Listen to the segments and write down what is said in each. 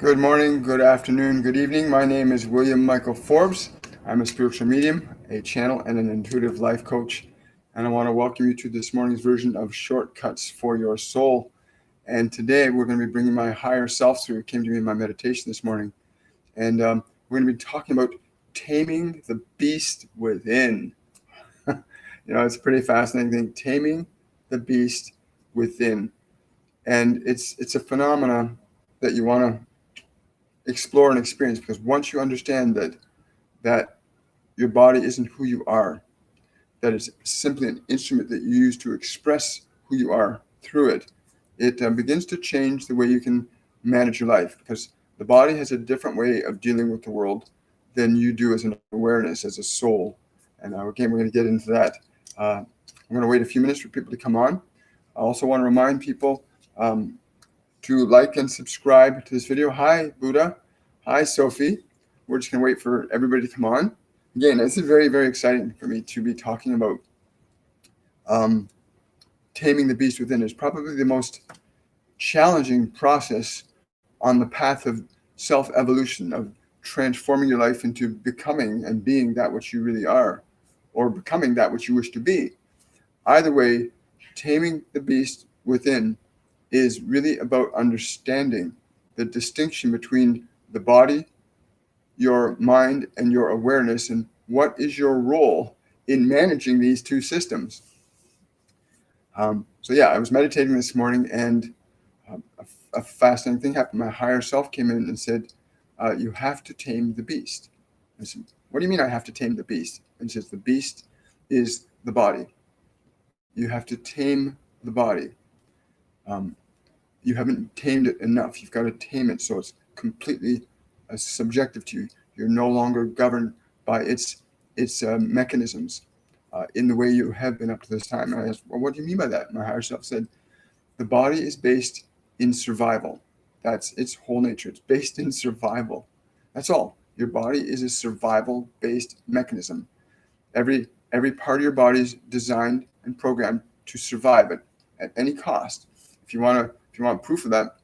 Good morning, good afternoon, good evening. My name is William Michael Forbes. I'm a spiritual medium, a channel, and an intuitive life coach. And I want to welcome you to this morning's version of Shortcuts for Your Soul. And today we're going to be bringing my higher self through. It came to me in my meditation this morning. And we're going to be talking about taming the beast within. It's a pretty fascinating thing, taming the beast within. And it's a phenomenon that you want to explore and experience, because once you understand that your body isn't who you are, that it's simply an instrument that you use to express who you are through it, it begins to change the way you can manage your life, because the body has a different way of dealing with the world than you do as an awareness, as a soul. And again, we're going to get into that. I'm going to wait a few minutes for people to come on. I also want to remind people to like and subscribe to this video. Hi, Buddha. Hi, Sophie. We're just going to wait for everybody to come on. Again, this is very, very exciting for me to be talking about taming the beast within. Is probably the most challenging process on the path of self-evolution, of transforming your life into becoming and being that which you really are, or becoming that which you wish to be. Either way, taming the beast within is really about understanding the distinction between the body, your mind, and your awareness, and what is your role in managing these two systems. I was meditating this morning, and a fascinating thing happened. My higher self came in and said, you have to tame the beast. I said, what do you mean I have to tame the beast? And he says, the beast is the body. You have to tame the body. You haven't tamed it enough. You've got to tame it so it's completely subjective to you. You're no longer governed by its mechanisms in the way you have been up to this time. And I asked, well, what do you mean by that? My higher self said, the body is based in survival. That's its whole nature. It's based in survival. That's all. Your body is a survival-based mechanism. Every part of your body is designed and programmed to survive at any cost. If you want proof of that,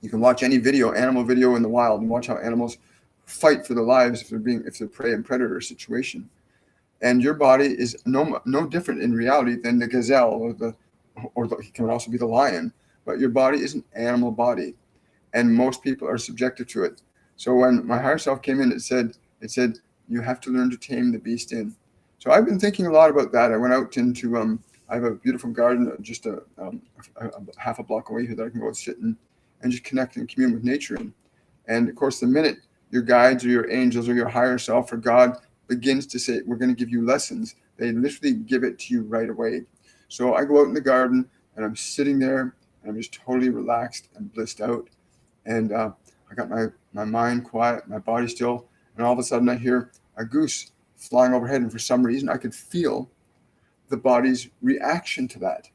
you can watch any animal video in the wild, and watch how animals fight for their lives if they're prey and predator situation. And your body is no different in reality than the gazelle, or it can also be the lion. But your body is an animal body, and most people are subjected to it. So when my higher self came in, it said you have to learn to tame the beast in. So I've been thinking a lot about that. I went out into I have a beautiful garden just a half a block away here that I can go sit in and just connect and commune with nature in. And of course, the minute your guides or your angels or your higher self or God begins to say, we're going to give you lessons, they literally give it to you right away. So I go out in the garden and I'm sitting there and I'm just totally relaxed and blissed out. And I got my mind quiet, my body still, and all of a sudden I hear a goose flying overhead. And for some reason, I could feel the body's reaction to that.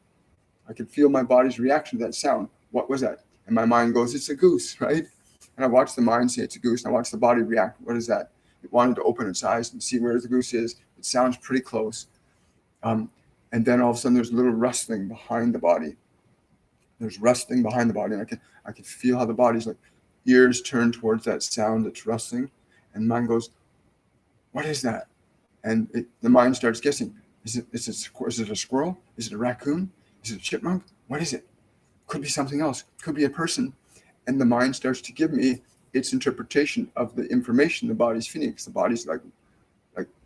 I could feel my body's reaction to that sound. What was that? And my mind goes, it's a goose, right? And I watch the mind say it's a goose, and I watch the body react. What is that? It wanted to open its eyes and see where the goose is. It sounds pretty close. And then all of a sudden there's a little rustling behind the body. There's rustling behind the body. And I can feel how the body's like ears turn towards that sound that's rustling. And mine goes, what is that? And the mind starts guessing. Is it a squirrel? Is it a raccoon? Is it a chipmunk? What is it? Could be something else. Could be a person. And the mind starts to give me its interpretation of the information the body's feeling, because the body's like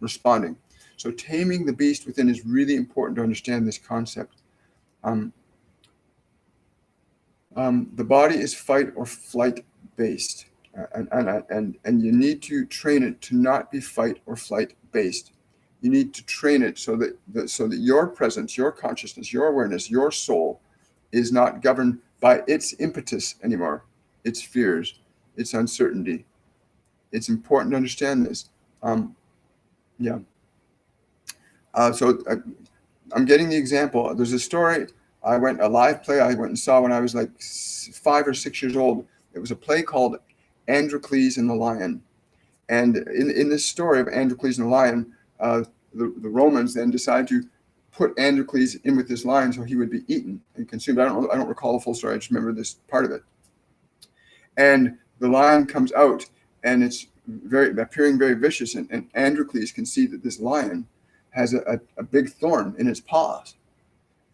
responding. So taming the beast within is really important to understand this concept. The body is fight or flight based, and you need to train it to not be fight or flight based. You need to train it so that your presence, your consciousness, your awareness, your soul is not governed by its impetus anymore, its fears, its uncertainty. It's important to understand this. I'm getting the example. There's a story, a live play I went and saw when I was like 5 or 6 years old. It was a play called Androcles and the Lion. And in this story of Androcles and the Lion, the Romans then decided to put Androcles in with this lion so he would be eaten and consumed. I don't recall the full story. I just remember this part of it. And the lion comes out, and it's appearing very vicious, and Androcles can see that this lion has a big thorn in its paws,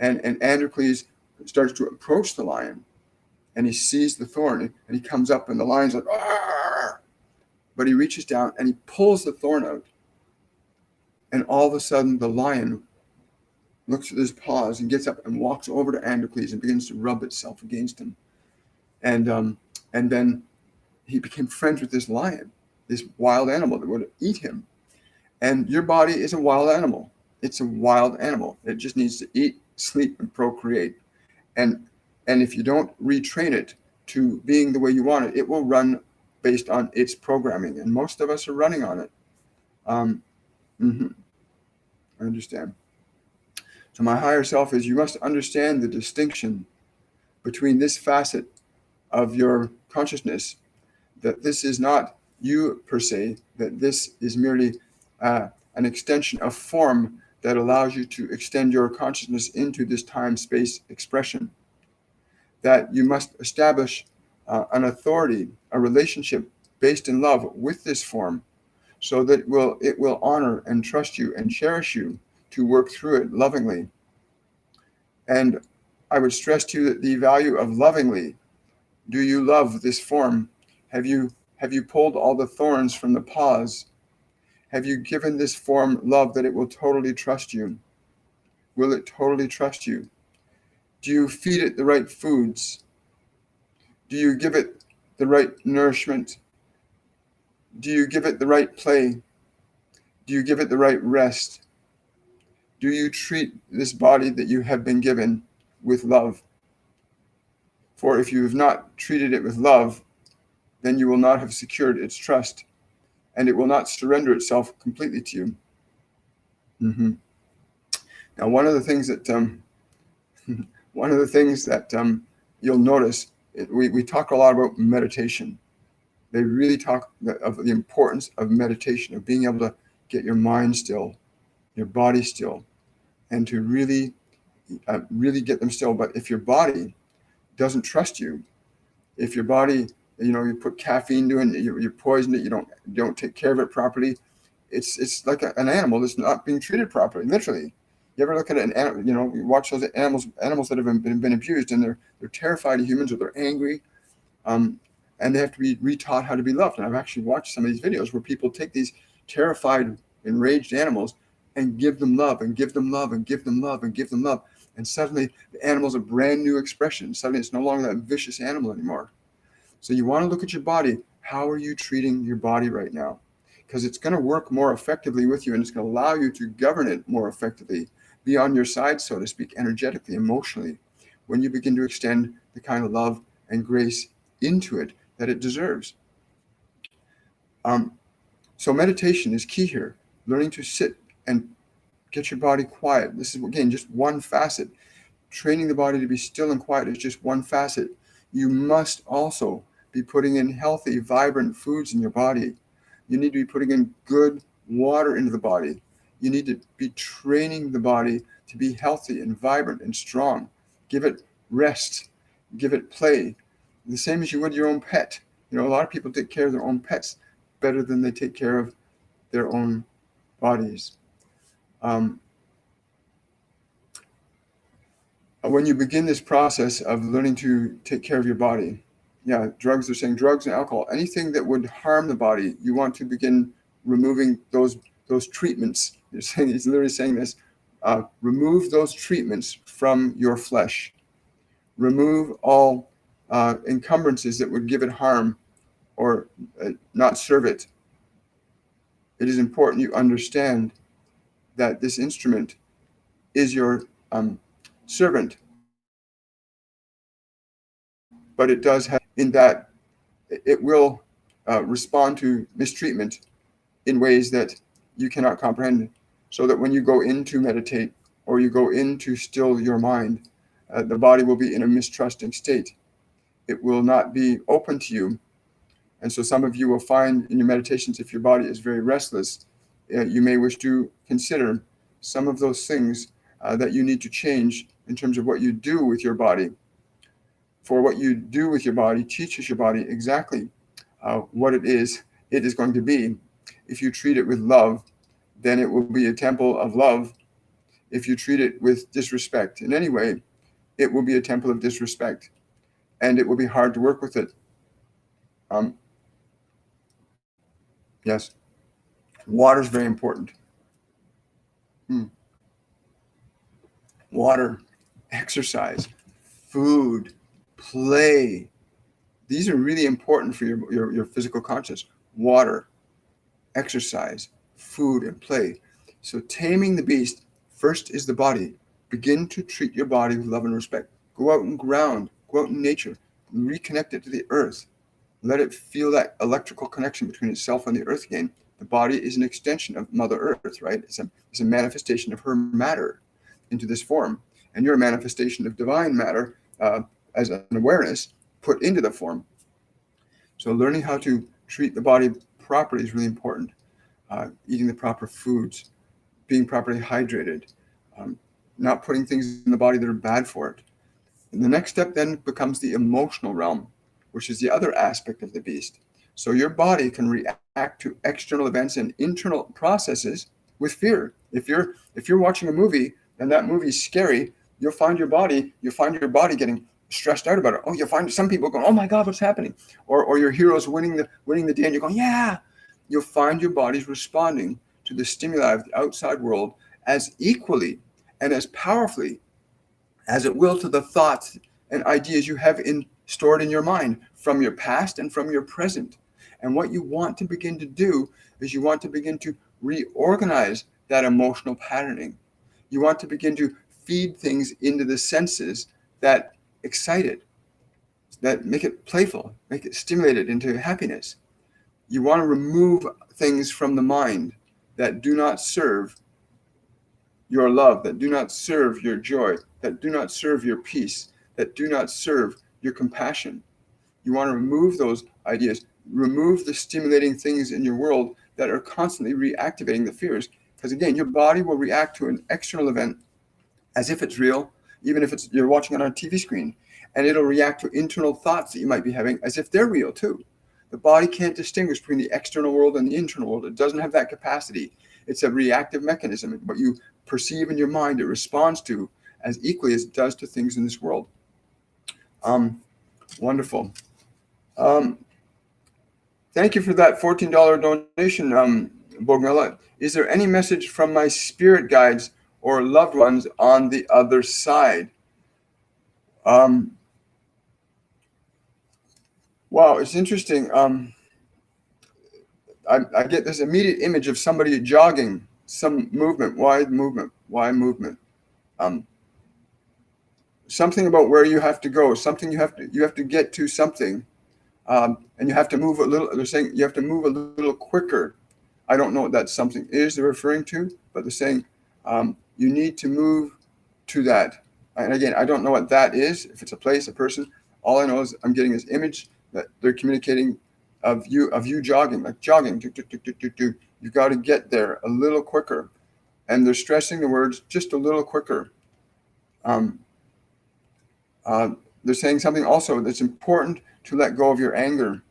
and Androcles starts to approach the lion, and he sees the thorn, and he comes up, and the lion's like, "Arr!" But he reaches down and he pulls the thorn out, and all of a sudden the lion looks at his paws and gets up and walks over to Androcles and begins to rub itself against him, and then he became friends with this lion, this wild animal that would eat him. And your body is a wild animal. It's a wild animal. It just needs to eat, sleep, and procreate. And if you don't retrain it to being the way you want it, it will run based on its programming. And most of us are running on it. I understand. So my higher self is, you must understand the distinction between this facet of your consciousness, that this is not you per se, that this is merely an extension of form that allows you to extend your consciousness into this time-space expression. That you must establish an authority, a relationship based in love with this form, so that it will honor and trust you and cherish you to work through it lovingly. And I would stress to you that the value of lovingly. Do you love this form? Have you pulled all the thorns from the paws? Have you given this form love that it will totally trust you? Will it totally trust you? Do you feed it the right foods? Do you give it the right nourishment? Do you give it the right play? Do you give it the right rest? Do you treat this body that you have been given with love? For if you have not treated it with love, then you will not have secured its trust, and it will not surrender itself completely to you. Now, one of the things that you'll notice, we talk a lot about meditation. They really talk of the importance of meditation, of being able to get your mind still, your body still, and to really get them still. But if your body doesn't trust you, if your body, you put caffeine to it, you poison it, you don't take care of it properly, it's like an animal that's not being treated properly, literally. You ever look at an animal, you watch those animals that have been abused, and they're terrified of humans, or they're angry, and they have to be retaught how to be loved. And I've actually watched some of these videos where people take these terrified, enraged animals and give them love, and give them love, and give them love, and give them love. And suddenly the animal's a brand new expression. Suddenly it's no longer that vicious animal anymore. So you want to look at your body. How are you treating your body right now? Because it's going to work more effectively with you, and it's going to allow you to govern it more effectively, be on your side, so to speak, energetically, emotionally, when you begin to extend the kind of love and grace into it that it deserves. So meditation is key here. Learning to sit and get your body quiet. This is, again, just one facet. Training the body to be still and quiet is just one facet. You must also be putting in healthy, vibrant foods in your body. You need to be putting in good water into the body. You need to be training the body to be healthy and vibrant and strong. Give it rest. Give it play. The same as you would your own pet. A lot of people take care of their own pets better than they take care of their own bodies. When you begin this process of learning to take care of your body, they're saying drugs and alcohol, anything that would harm the body, you want to begin removing those treatments. He's literally saying this. Remove those treatments from your flesh. Remove all encumbrances that would give it harm or not serve it. It is important you understand that this instrument is your servant, but it does have, in that it will respond to mistreatment in ways that you cannot comprehend, so that when you go in to meditate, or you go in to still your mind, the body will be in a mistrusting state. It will not be open to you. And so some of you will find in your meditations, if your body is very restless, you may wish to consider some of those things that you need to change in terms of what you do with your body. For what you do with your body teaches your body exactly what it is going to be. If you treat it with love, then it will be a temple of love. If you treat it with disrespect in any way, it will be a temple of disrespect, and it will be hard to work with it. Um, yes, water is very important. Hmm. Water, exercise, food, play. These are really important for your physical conscious. Water, exercise, food, and play. So taming the beast first is the body. Begin to treat your body with love and respect. Go out and ground. Go out in nature. Reconnect it to the earth. Let it feel that electrical connection between itself and the earth again. The body is an extension of Mother Earth, right? It's a manifestation of her matter into this form. And you're a manifestation of divine matter as an awareness put into the form. So learning how to treat the body properly is really important. Eating the proper foods, being properly hydrated, um, not putting things in the body that are bad for it. And the next step then becomes the emotional realm, which is the other aspect of the beast. So your body can react to external events and internal processes with fear. If you're watching a movie and that movie's scary, you'll find your body getting stressed out about it. Oh, you'll find some people going, "Oh my God, what's happening?" Or your hero's winning the day, and you're going, "Yeah." You'll find your body's responding to the stimuli of the outside world as equally and as powerfully as it will to the thoughts and ideas you have stored in your mind from your past and from your present. And what you want to begin to do is you want to begin to reorganize that emotional patterning. You want to begin to feed things into the senses that excite it, that make it playful, make it stimulated into happiness. You want to remove things from the mind that do not serve your love, that do not serve your joy, that do not serve your peace, that do not serve your compassion. You want to remove those ideas, remove the stimulating things in your world that are constantly reactivating the fears. Because again, your body will react to an external event as if it's real, even if you're watching it on a TV screen, and it'll react to internal thoughts that you might be having as if they're real too. The body can't distinguish between the external world and the internal world. It doesn't have that capacity. It's a reactive mechanism. What you perceive in your mind, it responds to as equally as it does to things in this world. Wonderful. Um, Thank you for that $14 donation, Bogmila. Is there any message from my spirit guides or loved ones on the other side? Wow, it's interesting. I get this immediate image of somebody jogging, some movement. Why movement? Why movement? Um, Something about where you have to go. Something you have to get to something, and you have to move a little. They're saying you have to move a little quicker. I don't know what that something is they're referring to, but they're saying you need to move to that. And again, I don't know what that is. If it's a place, a person, all I know is I'm getting this image that they're communicating of you jogging, like jogging. Do, do, do, do, do, do. You've got to get there a little quicker, and they're stressing the words just a little quicker. Um, they're saying something also that's important to let go of your anger.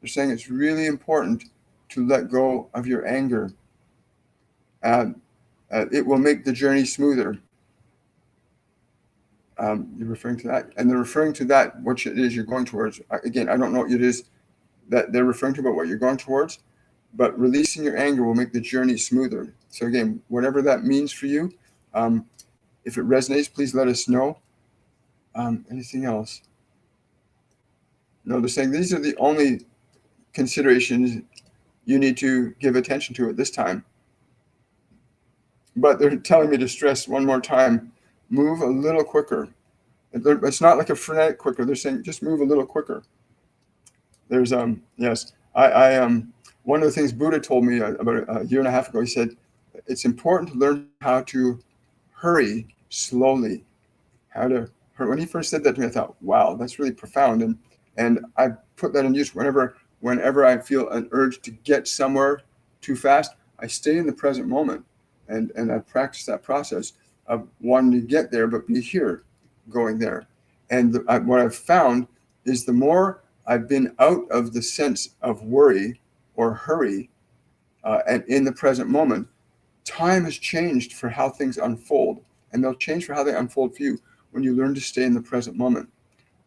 They're saying it's really important to let go of your anger. It will make the journey smoother. You're referring to that, and they're referring to that, what it is you're going towards. Again, I don't know what it is that they're referring to about what you're going towards, but releasing your anger will make the journey smoother. So again, whatever that means for you, if it resonates, please let us know. Anything else? No, they're saying these are the only considerations you need to give attention to at this time. But they're telling me to stress one more time, move a little quicker. It's not like a frenetic quicker. They're saying just move a little quicker. There's yes, I one of the things Buddha told me about a year and a half ago. He said it's important to learn how to hurry slowly. How to hurry. When he first said that to me, I thought, wow, that's really profound. And I put that in use whenever I feel an urge to get somewhere too fast. I stay in the present moment, and I practice that process of wanting to get there, but be here, going there. And what I've found is the more I've been out of the sense of worry or hurry, and in the present moment, time has changed for how things unfold, and they'll change for how they unfold for you when you learn to stay in the present moment.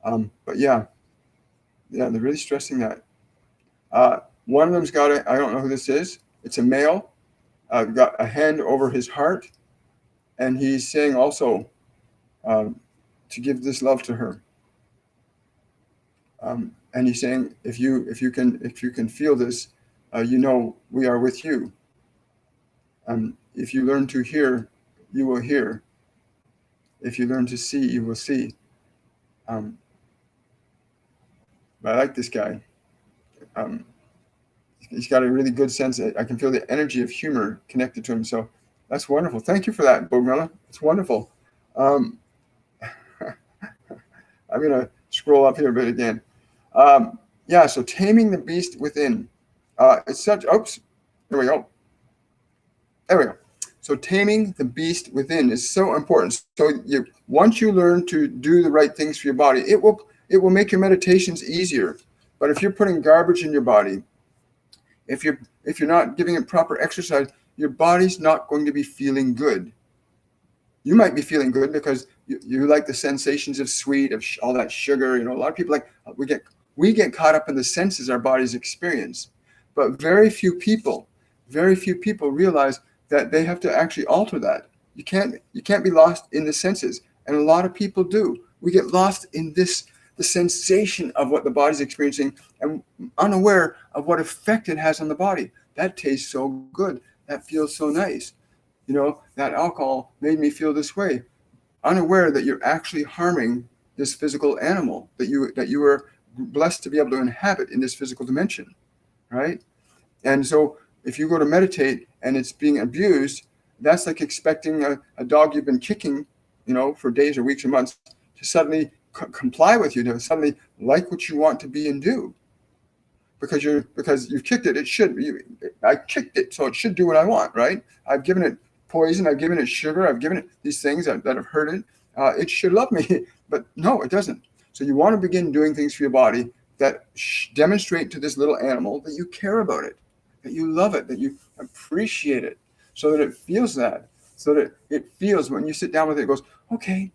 But yeah, they're really stressing that. One of them's got I don't know who this is. It's a male, got a hand over his heart, and he's saying also to give this love to her. And he's saying, if you can feel this, we are with you. If you learn to hear, you will hear. If you learn to see, you will see. But I like this guy. He's got a really good sense. I can feel the energy of humor connected to him. So that's wonderful. Thank you for that, Bogmella. It's wonderful. I'm going to scroll up here a bit again. Yeah, so taming the beast within. It's such, oops, there we go. There we go. So taming the beast within is so important. So once you learn to do the right things for your body, it will make your meditations easier. But if you're putting garbage in your body, if you're not giving it proper exercise, your body's not going to be feeling good. You might be feeling good because you like the sensations of sweet, of all that sugar. A lot of people we get caught up in the senses our bodies experience, but very few people realize that they have to actually alter that. You can't be lost in the senses, and a lot of people do. We get lost in the sensation of what the body's experiencing and unaware of what effect it has on the body. That tastes so good. That feels so nice. That alcohol made me feel this way. Unaware that you're actually harming this physical animal that you were blessed to be able to inhabit in this physical dimension, right? And so if you go to meditate and it's being abused, that's like expecting a dog you've been kicking, for days or weeks or months to suddenly comply with you, to suddenly like what you want to be and do. Because you've kicked it, I kicked it, so it should do what I want, right? I've given it poison, I've given it sugar, I've given it these things that have hurt it. It should love me, but no, it doesn't. So you want to begin doing things for your body that demonstrate to this little animal that you care about it, that you love it, that you appreciate it, so that it feels that, so that it feels when you sit down with it, it goes, okay,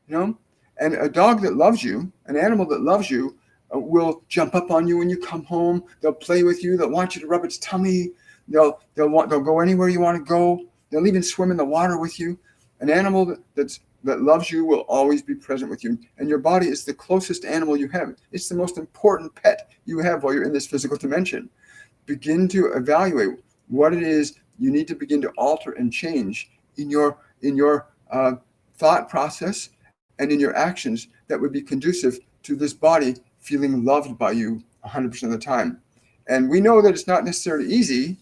And a dog that loves you, an animal that loves you, will jump up on you when you come home. They'll play with you. They'll want you to rub its tummy. They'll go anywhere you want to go. They'll even swim in the water with you. An animal that loves you will always be present with you. And your body is the closest animal you have. It's the most important pet you have while you're in this physical dimension. Begin to evaluate what it is you need to begin to alter and change in your thought process and in your actions that would be conducive to this body feeling loved by you 100% of the time. And we know that it's not necessarily easy.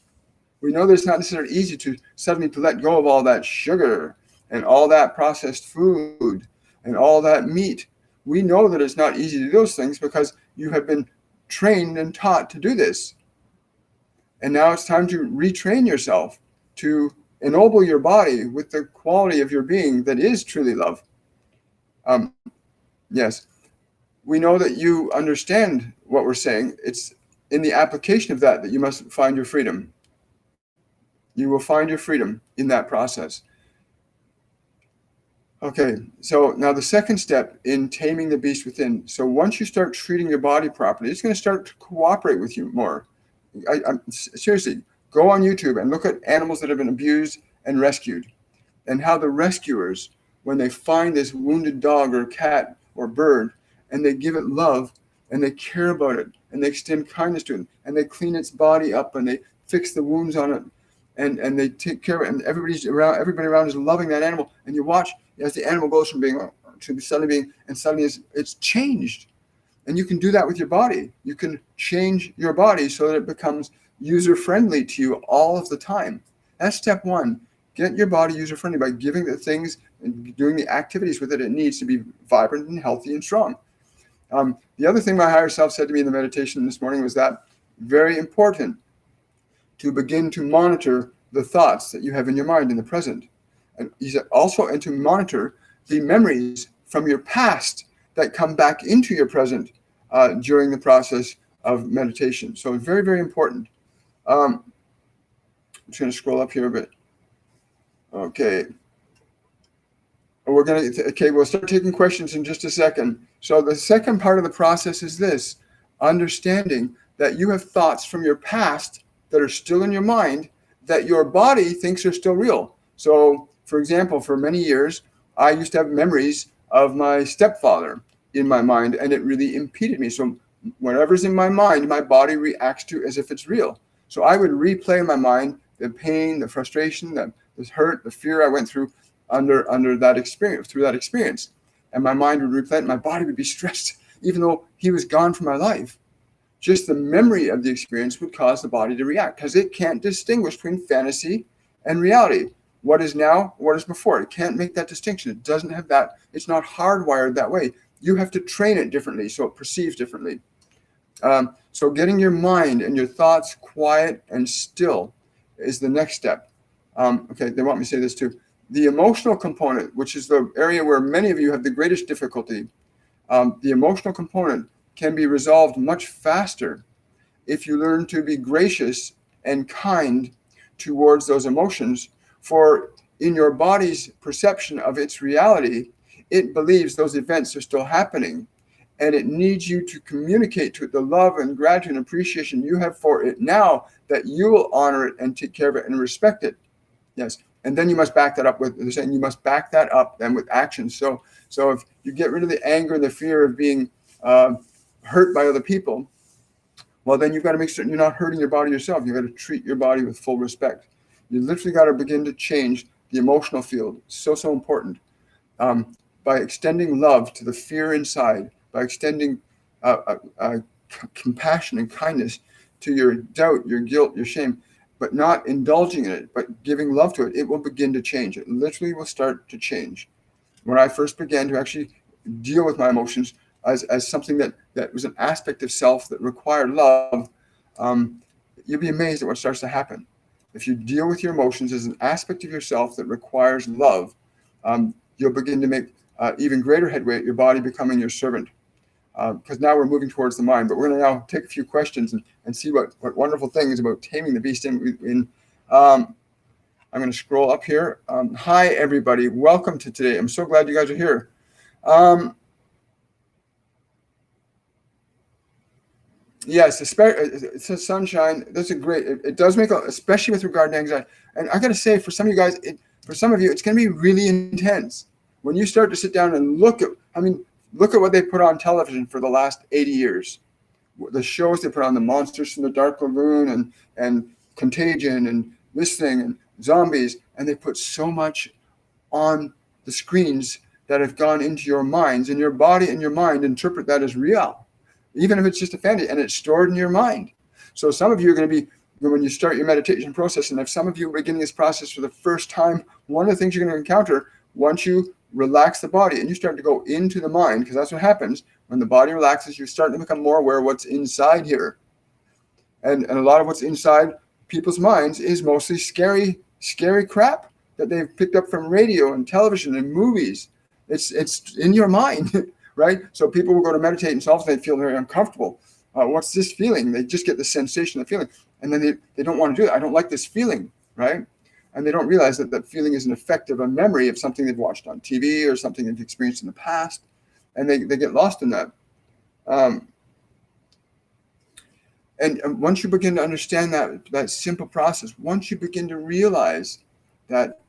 We know that it's not necessarily easy to suddenly to let go of all that sugar and all that processed food and all that meat. We know that it's not easy to do those things because you have been trained and taught to do this. And now it's time to retrain yourself to ennoble your body with the quality of your being that is truly love. Yes, we know that you understand what we're saying. It's in the application of that you must find your freedom. You will find your freedom in that process. Okay, so now the second step in taming the beast within. So once you start treating your body properly, it's going to start to cooperate with you more. Seriously, go on YouTube and look at animals that have been abused and rescued, and how the rescuers, when they find this wounded dog or cat or bird, and they give it love, and they care about it, and they extend kindness to it, and they clean its body up, and they fix the wounds on it, and they take care of it, and everybody around is loving that animal, and you watch as the animal goes from being to suddenly being, and suddenly it's changed. And you can do that with your body. You can change your body so that it becomes user-friendly to you all of the time. That's step one. Get your body user-friendly by giving the things and doing the activities with it needs to be vibrant and healthy and strong. The other thing my higher self said to me in the meditation this morning was that very important to begin to monitor the thoughts that you have in your mind in the present. And he said also, and to monitor the memories from your past that come back into your present during the process of meditation. So very, very important. I'm just going to scroll up here a bit. Okay. We'll start taking questions in just a second. So the second part of the process is this: understanding that you have thoughts from your past that are still in your mind that your body thinks are still real. So, for example, for many years, I used to have memories of my stepfather in my mind, and it really impeded me. So whatever's in my mind, my body reacts to as if it's real. So I would replay in my mind the pain, the frustration, the hurt, the fear I went through under that experience, through that experience. And my mind would replay it, my body would be stressed, even though he was gone from my life. Just the memory of the experience would cause the body to react because it can't distinguish between fantasy and reality. What is now, what is before. It can't make that distinction. It doesn't have that. It's not hardwired that way. You have to train it differently so it perceives differently. So getting your mind and your thoughts quiet and still is the next step. Okay, they want me to say this too. The emotional component, which is the area where many of you have the greatest difficulty, the emotional component can be resolved much faster if you learn to be gracious and kind towards those emotions. For in your body's perception of its reality, it believes those events are still happening, and it needs you to communicate to it the love and gratitude and appreciation you have for it now, that you will honor it and take care of it and respect it. Yes. And then you must back that up with, they're saying you must back that up then with action. So if you get rid of the anger and the fear of being hurt by other people, well, then you've got to make certain you're not hurting your body yourself. You've got to treat your body with full respect. You literally got to begin to change the emotional field. So important. By extending love to the fear inside, by extending compassion and kindness to your doubt, your guilt, your shame, but not indulging in it, but giving love to it, it will begin to change. It literally will start to change. When I first began to actually deal with my emotions as something that was an aspect of self that required love, you'll be amazed at what starts to happen. If you deal with your emotions as an aspect of yourself that requires love, you'll begin to make even greater headway at your body becoming your servant. Because now we're moving towards the mind, but we're going to now take a few questions and see what wonderful things about taming the beast. I'm going to scroll up here. Hi, everybody. Welcome to today. I'm so glad you guys are here. Yes, it's a sunshine. That's a great. It does make, especially with regard to anxiety. And I got to say, for some of you guys, for some of you, it's going to be really intense when you start to sit down and look at what they put on television for the last 80 years. The shows they put on, the Monsters from the Dark Lagoon and Contagion and this thing and zombies, and they put so much on the screens that have gone into your minds, and your body and your mind interpret that as real, even if it's just a fantasy, and it's stored in your mind. So some of you are going to be, when you start your meditation process, and if some of you are beginning this process for the first time, one of the things you're going to encounter once you relax the body and you start to go into the mind, because that's what happens when the body relaxes, you start to become more aware of what's inside here. And a lot of what's inside people's minds is mostly scary crap that they've picked up from radio and television and movies. It's in your mind, right? So people will go to meditate and all of a sudden they feel very uncomfortable. What's this feeling? They just get the sensation of feeling, and then they don't want to do it. I don't like this feeling, right? And they don't realize that that feeling is an effect of a memory of something they've watched on TV or something they've experienced in the past, and they get lost in that. And once you begin to understand that simple process, once you begin to realize that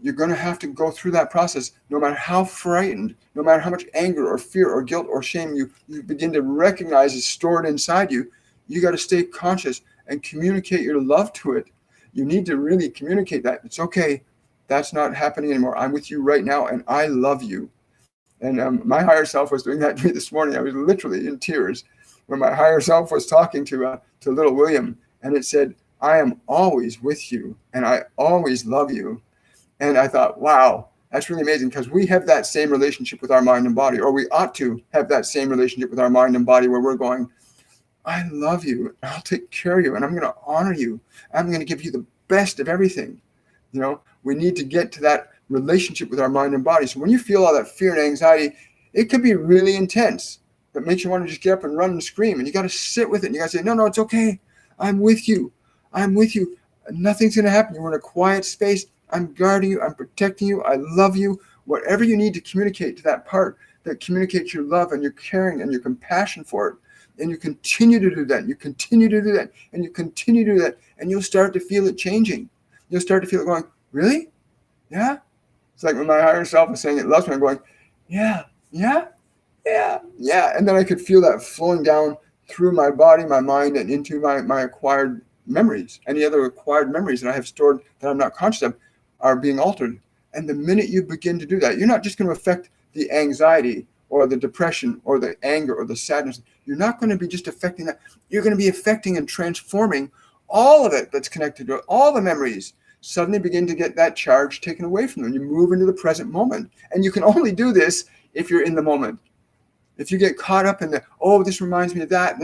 you're going to have to go through that process, no matter how frightened, no matter how much anger or fear or guilt or shame you begin to recognize is stored inside you, you got to stay conscious and communicate your love to it. You need to really communicate that. It's okay. That's not happening anymore. I'm with you right now, and I love you. And my higher self was doing that to me this morning. I was literally in tears when my higher self was talking to little William, and it said, I am always with you, and I always love you. And I thought, wow, that's really amazing, because we have that same relationship with our mind and body, or we ought to have that same relationship with our mind and body, where we're going, I love you, I'll take care of you, and I'm going to honor you. I'm going to give you the best of everything. You know, we need to get to that relationship with our mind and body. So when you feel all that fear and anxiety, it can be really intense. that makes you want to just get up and run and scream. And you got to sit with it. And you got to say, no, it's okay. I'm with you. I'm with you. Nothing's going to happen. You're in a quiet space. I'm guarding you. I'm protecting you. I love you. Whatever you need to communicate to that part that communicates your love and your caring and your compassion for it. And you continue to do that. You continue to do that. And you continue to do that. And you'll start to feel it changing. You'll start to feel it going, really? Yeah? It's like when my higher self is saying it loves me, I'm going, yeah, yeah, yeah, yeah. And then I could feel that flowing down through my body, my mind, and into my acquired memories. Any other acquired memories that I have stored that I'm not conscious of are being altered. And the minute you begin to do that, you're not just going to affect the anxiety or the depression or the anger or the sadness. You're not going to be just affecting that. You're going to be affecting and transforming all of it that's connected to it. All the memories suddenly begin to get that charge taken away from them. You move into the present moment. And you can only do this if you're in the moment. If you get caught up in the, oh, this reminds me of that,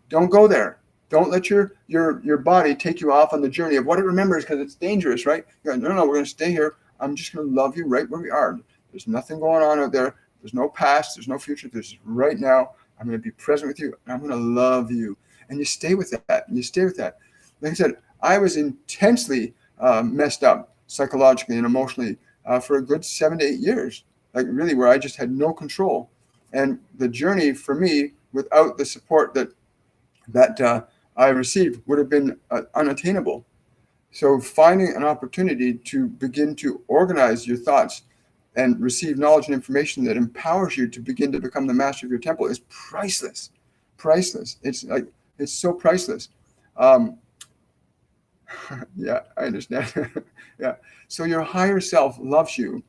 don't go there. Don't let your body take you off on the journey of what it remembers, because it's dangerous, right? You're like, no, we're going to stay here. I'm just going to love you right where we are. There's nothing going on out there. There's no past. There's no future. There's right now. I'm going to be present with you, and I'm going to love you. And you stay with that. And you stay with that. Like I said, I was intensely messed up psychologically and emotionally for a good 7 to 8 years, like really where I just had no control. And the journey for me, without the support that I received, would have been unattainable. So finding an opportunity to begin to organize your thoughts and receive knowledge and information that empowers you to begin to become the master of your temple is priceless. Priceless. It's so priceless. Yeah, I understand. Yeah. So your higher self loves you,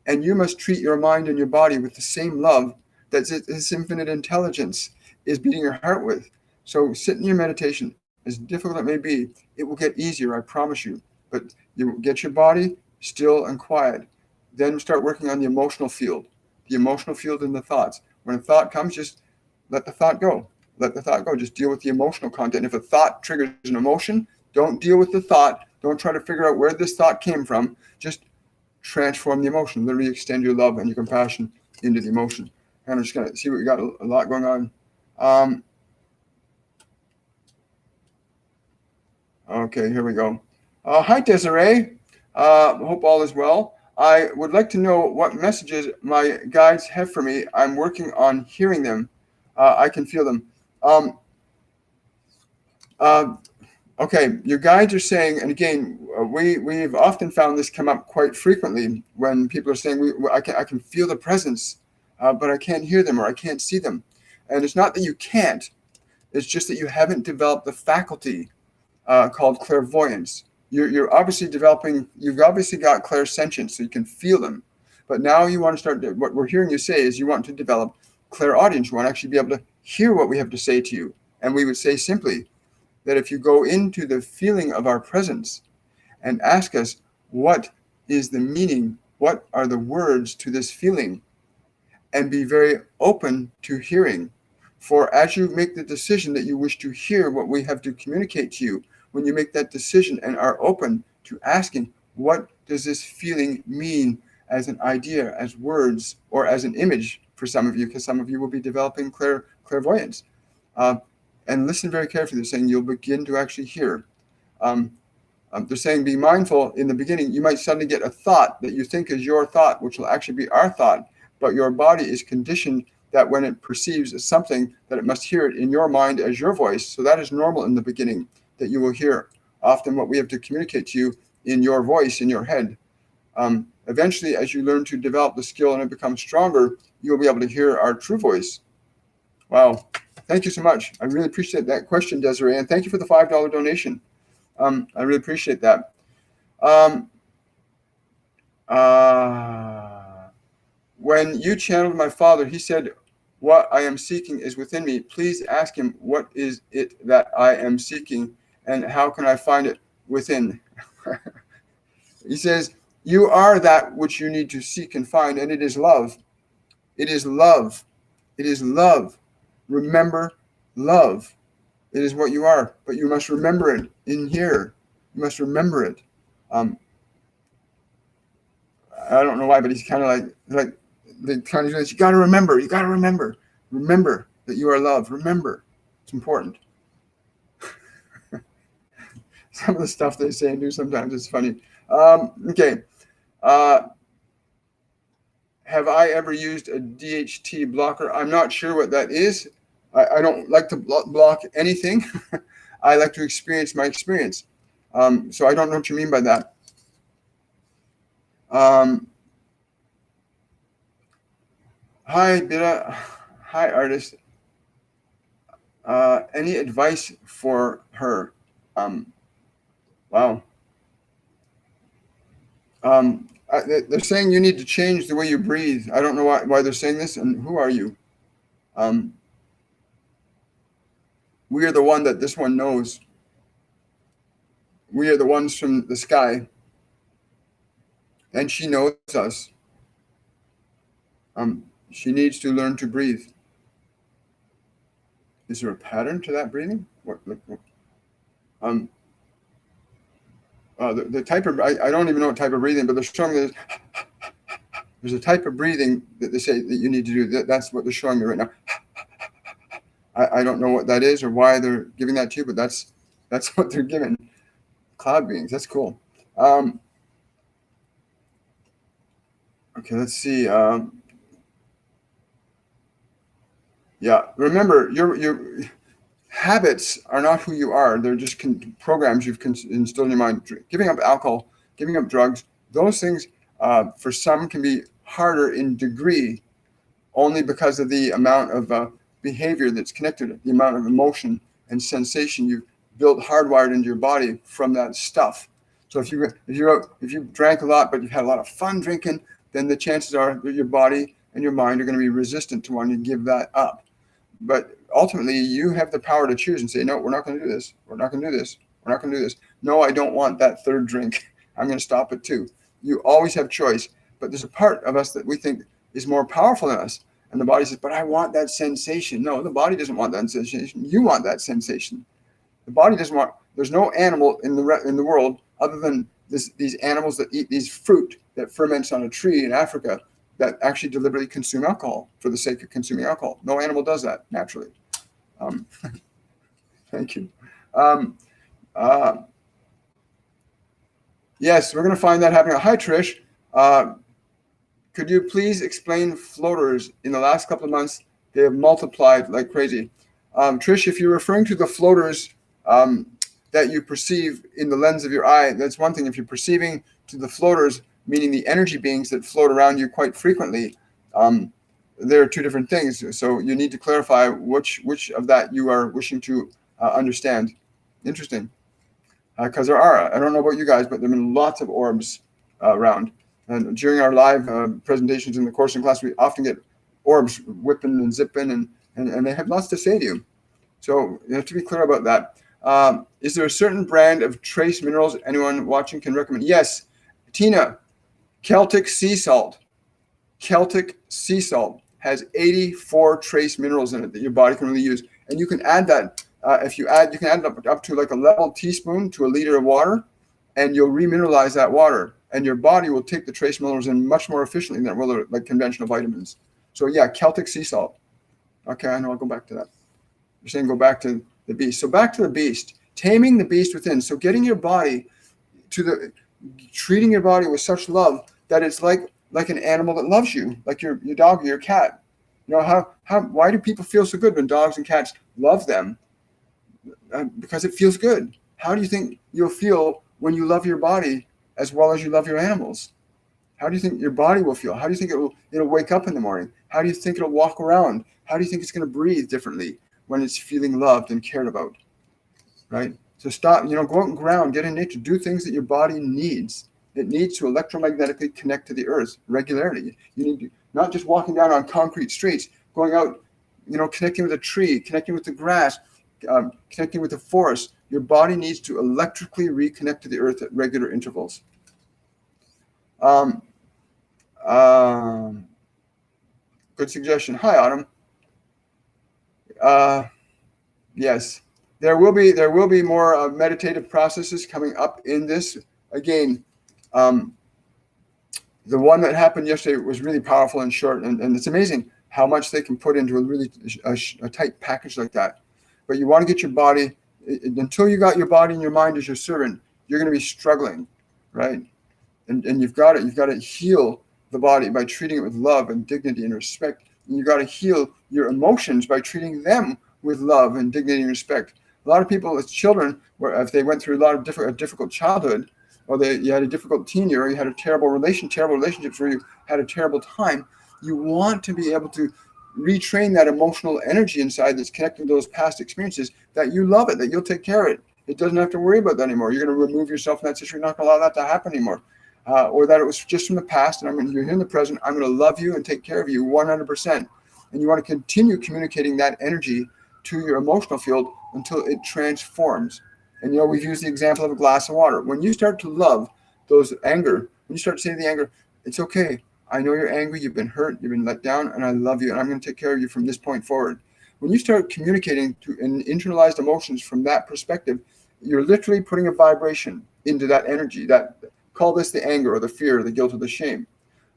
and you must treat your mind and your body with the same love that this infinite intelligence is beating your heart with. So sit in your meditation. As difficult as it may be, it will get easier, I promise you. But you get your body still and quiet. Then start working on the emotional field and the thoughts. When a thought comes, just let the thought go. Let the thought go. Just deal with the emotional content. If a thought triggers an emotion, don't deal with the thought. Don't try to figure out where this thought came from. Just transform the emotion. Literally extend your love and your compassion into the emotion. And I'm just going to see what we got. A lot going on. Okay, here we go. Hi, Desiree. Hope all is well. I would like to know what messages my guides have for me. I'm working on hearing them. I can feel them. Okay, your guides are saying, and again, we've often found this come up quite frequently when people are saying, I can feel the presence, but I can't hear them or I can't see them. And it's not that you can't, it's just that you haven't developed the faculty called clairvoyance. You're obviously developing, you've obviously got clairsentience, so you can feel them. But now you want to start, what we're hearing you say is you want to develop clairaudience. You want to actually be able to hear what we have to say to you. And we would say simply that if you go into the feeling of our presence and ask us, what is the meaning? What are the words to this feeling? And be very open to hearing. For as you make the decision that you wish to hear what we have to communicate to you, when you make that decision and are open to asking, what does this feeling mean as an idea, as words, or as an image for some of you, because some of you will be developing clairvoyance. And listen very carefully. They're saying you'll begin to actually hear. They're saying be mindful in the beginning. You might suddenly get a thought that you think is your thought, which will actually be our thought, but your body is conditioned that when it perceives something, that it must hear it in your mind as your voice. So that is normal in the beginning, that you will hear often what we have to communicate to you in your voice, in your head. Eventually, as you learn to develop the skill and it becomes stronger, you'll be able to hear our true voice. Wow. Thank you so much. I really appreciate that question, Desiree. And thank you for the $5 donation. I really appreciate that. When you channeled my father, he said, what I am seeking is within me. Please ask him, what is it that I am seeking, and how can I find it within? He says, you are that which you need to seek and find, and it is love. It is love. It is love. Remember love. It is what you are, but you must remember it in here. You must remember it. I don't know why, but he's kind of like the kind of, you got to remember. You got to remember. Remember that you are loved. Remember, it's important. Some of the stuff they say and do sometimes is funny. Okay. Have I ever used a DHT blocker? I'm not sure what that is. I don't like to block anything. I like to experience my experience. So I don't know what you mean by that. Hi, Bira. Hi, artist. Any advice for her? Wow. They're saying you need to change the way you breathe. I don't know why they're saying this. And who are you? We are the one that this one knows. We are the ones from the sky. And she knows us. She needs to learn to breathe. Is there a pattern to that breathing? The type of, I don't even know what type of breathing, but they're showing me there's a type of breathing that they say that you need to do. That's what they're showing me right now. I don't know what that is or why they're giving that to you, but that's what they're giving. Cloud beings, that's cool. Okay, let's see. Yeah, remember, your habits are not who you are. They're just programs you've instilled in your mind. Giving up alcohol, giving up drugs, those things for some can be harder in degree only because of the amount of behavior that's connected, the amount of emotion and sensation you've built hardwired into your body from that stuff. So if you drank a lot, but you've had a lot of fun drinking, then the chances are that your body and your mind are going to be resistant to wanting to give that up. But ultimately, you have the power to choose and say, no, we're not going to do this. We're not going to do this. We're not going to do this. No, I don't want that third drink. I'm going to stop it too. You always have choice. But there's a part of us that we think is more powerful than us. And the body says, but I want that sensation. No, the body doesn't want that sensation. You want that sensation. The body doesn't want, there's no animal in the world other than these animals that eat these fruit that ferments on a tree in Africa that actually deliberately consume alcohol for the sake of consuming alcohol. No animal does that naturally. Thank you. Yes, we're going to find that happening. Hi, Trish. Could you please explain floaters? In the last couple of months, they have multiplied like crazy. Trish, if you're referring to the floaters that you perceive in the lens of your eye, that's one thing. If you're perceiving to the floaters, meaning the energy beings that float around you quite frequently, there are two different things. So you need to clarify which of that you are wishing to understand. Interesting. Because there are, I don't know about you guys, but there have been lots of orbs around. And during our live presentations in the course and class, we often get orbs whipping and zipping, and they have lots to say to you. So you have to be clear about that. Is there a certain brand of trace minerals anyone watching can recommend? Yes, Tina, Celtic sea salt. Celtic sea salt has 84 trace minerals in it that your body can really use. And you can add that. You can add it up to like a level teaspoon to a liter of water, and you'll remineralize that water. And your body will take the trace minerals in much more efficiently than it will like conventional vitamins. So yeah, Celtic sea salt. Okay, I know, I'll go back to that. You're saying go back to the beast. So back to the beast, taming the beast within. So getting your body treating your body with such love that it's like an animal that loves you, like your dog or your cat. You know, why do people feel so good when dogs and cats love them? Because it feels good. How do you think you'll feel when you love your body as well as you love your animals? How do you think your body will feel? How do you think it'll wake up in the morning? How do you think it'll walk around? How do you think it's going to breathe differently when it's feeling loved and cared about? Right? So stop, go out and ground, get in nature, do things that your body needs. It needs to electromagnetically connect to the earth regularly. You need to, not just walking down on concrete streets, going out, connecting with a tree, connecting with the grass, connecting with the forest. Your body needs to electrically reconnect to the earth at regular intervals. Good suggestion. Hi, Autumn. Yes, there will be more meditative processes coming up in this. Again, the one that happened yesterday was really powerful and short, and it's amazing. how much they can put into a really a tight package like that. But you want to get your body, until you got your body and your mind as your servant, you're going to be struggling, right? And you've got to heal the body by treating it with love and dignity and respect. And you've got to heal your emotions by treating them with love and dignity and respect. A lot of people as children, where if they went through a difficult childhood, or you had a difficult teen year, or you had terrible relationships where you had a terrible time, you want to be able to retrain that emotional energy inside that's connected to those past experiences, that you love it, that you'll take care of it. It doesn't have to worry about that anymore. You're going to remove yourself from that situation. You're not going to allow that to happen anymore. Or that it was just from the past, and you're here in the present. I'm going to love you and take care of you 100%. And you want to continue communicating that energy to your emotional field until it transforms. And we've used the example of a glass of water. When you start to love those anger, when you start saying to the anger, it's okay. I know you're angry. You've been hurt. You've been let down, and I love you, and I'm going to take care of you from this point forward. When you start communicating to internalized emotions from that perspective, you're literally putting a vibration into that energy. Call this the anger or the fear or the guilt or the shame.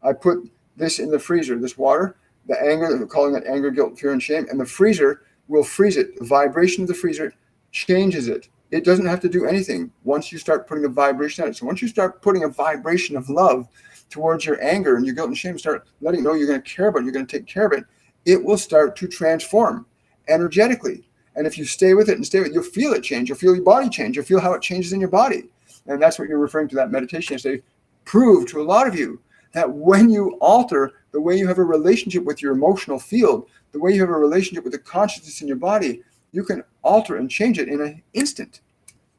I put this in the freezer, this water, the anger, we're calling it anger, guilt, fear, and shame, and the freezer will freeze it. The vibration of the freezer changes it. It doesn't have to do anything once you start putting a vibration on it. So once you start putting a vibration of love towards your anger and your guilt and shame, start letting it know you're going to care about it, you're going to take care of it, it will start to transform energetically. And if you stay with it, you'll feel it change. You'll feel your body change. You'll feel how it changes in your body. And that's what you're referring to, that meditation yesterday, proved to a lot of you that when you alter the way you have a relationship with your emotional field, the way you have a relationship with the consciousness in your body, you can alter and change it in an instant,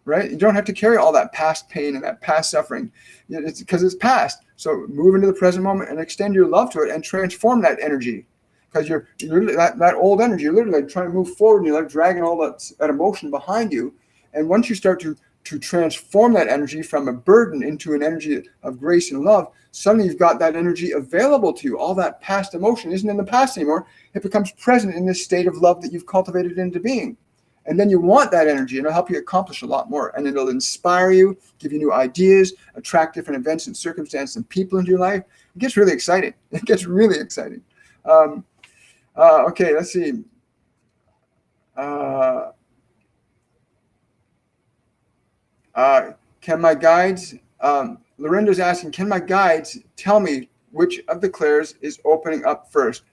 right? You don't have to carry all that past pain and that past suffering. It's because it's past. So move into the present moment and extend your love to it and transform that energy. Because you're that old energy, you're literally trying to move forward and you're dragging all that emotion behind you. And once you start to transform that energy from a burden into an energy of grace and love, suddenly you've got that energy available to you. All that past emotion isn't in the past anymore. It becomes present in this state of love that you've cultivated into being. And then you want that energy, and it'll help you accomplish a lot more. And it'll inspire you, give you new ideas, attract different events and circumstances and people into your life. It gets really exciting. It gets really exciting. Okay, let's see. Can my guides, Lorinda's asking, can my guides tell me which of the clairs is opening up first?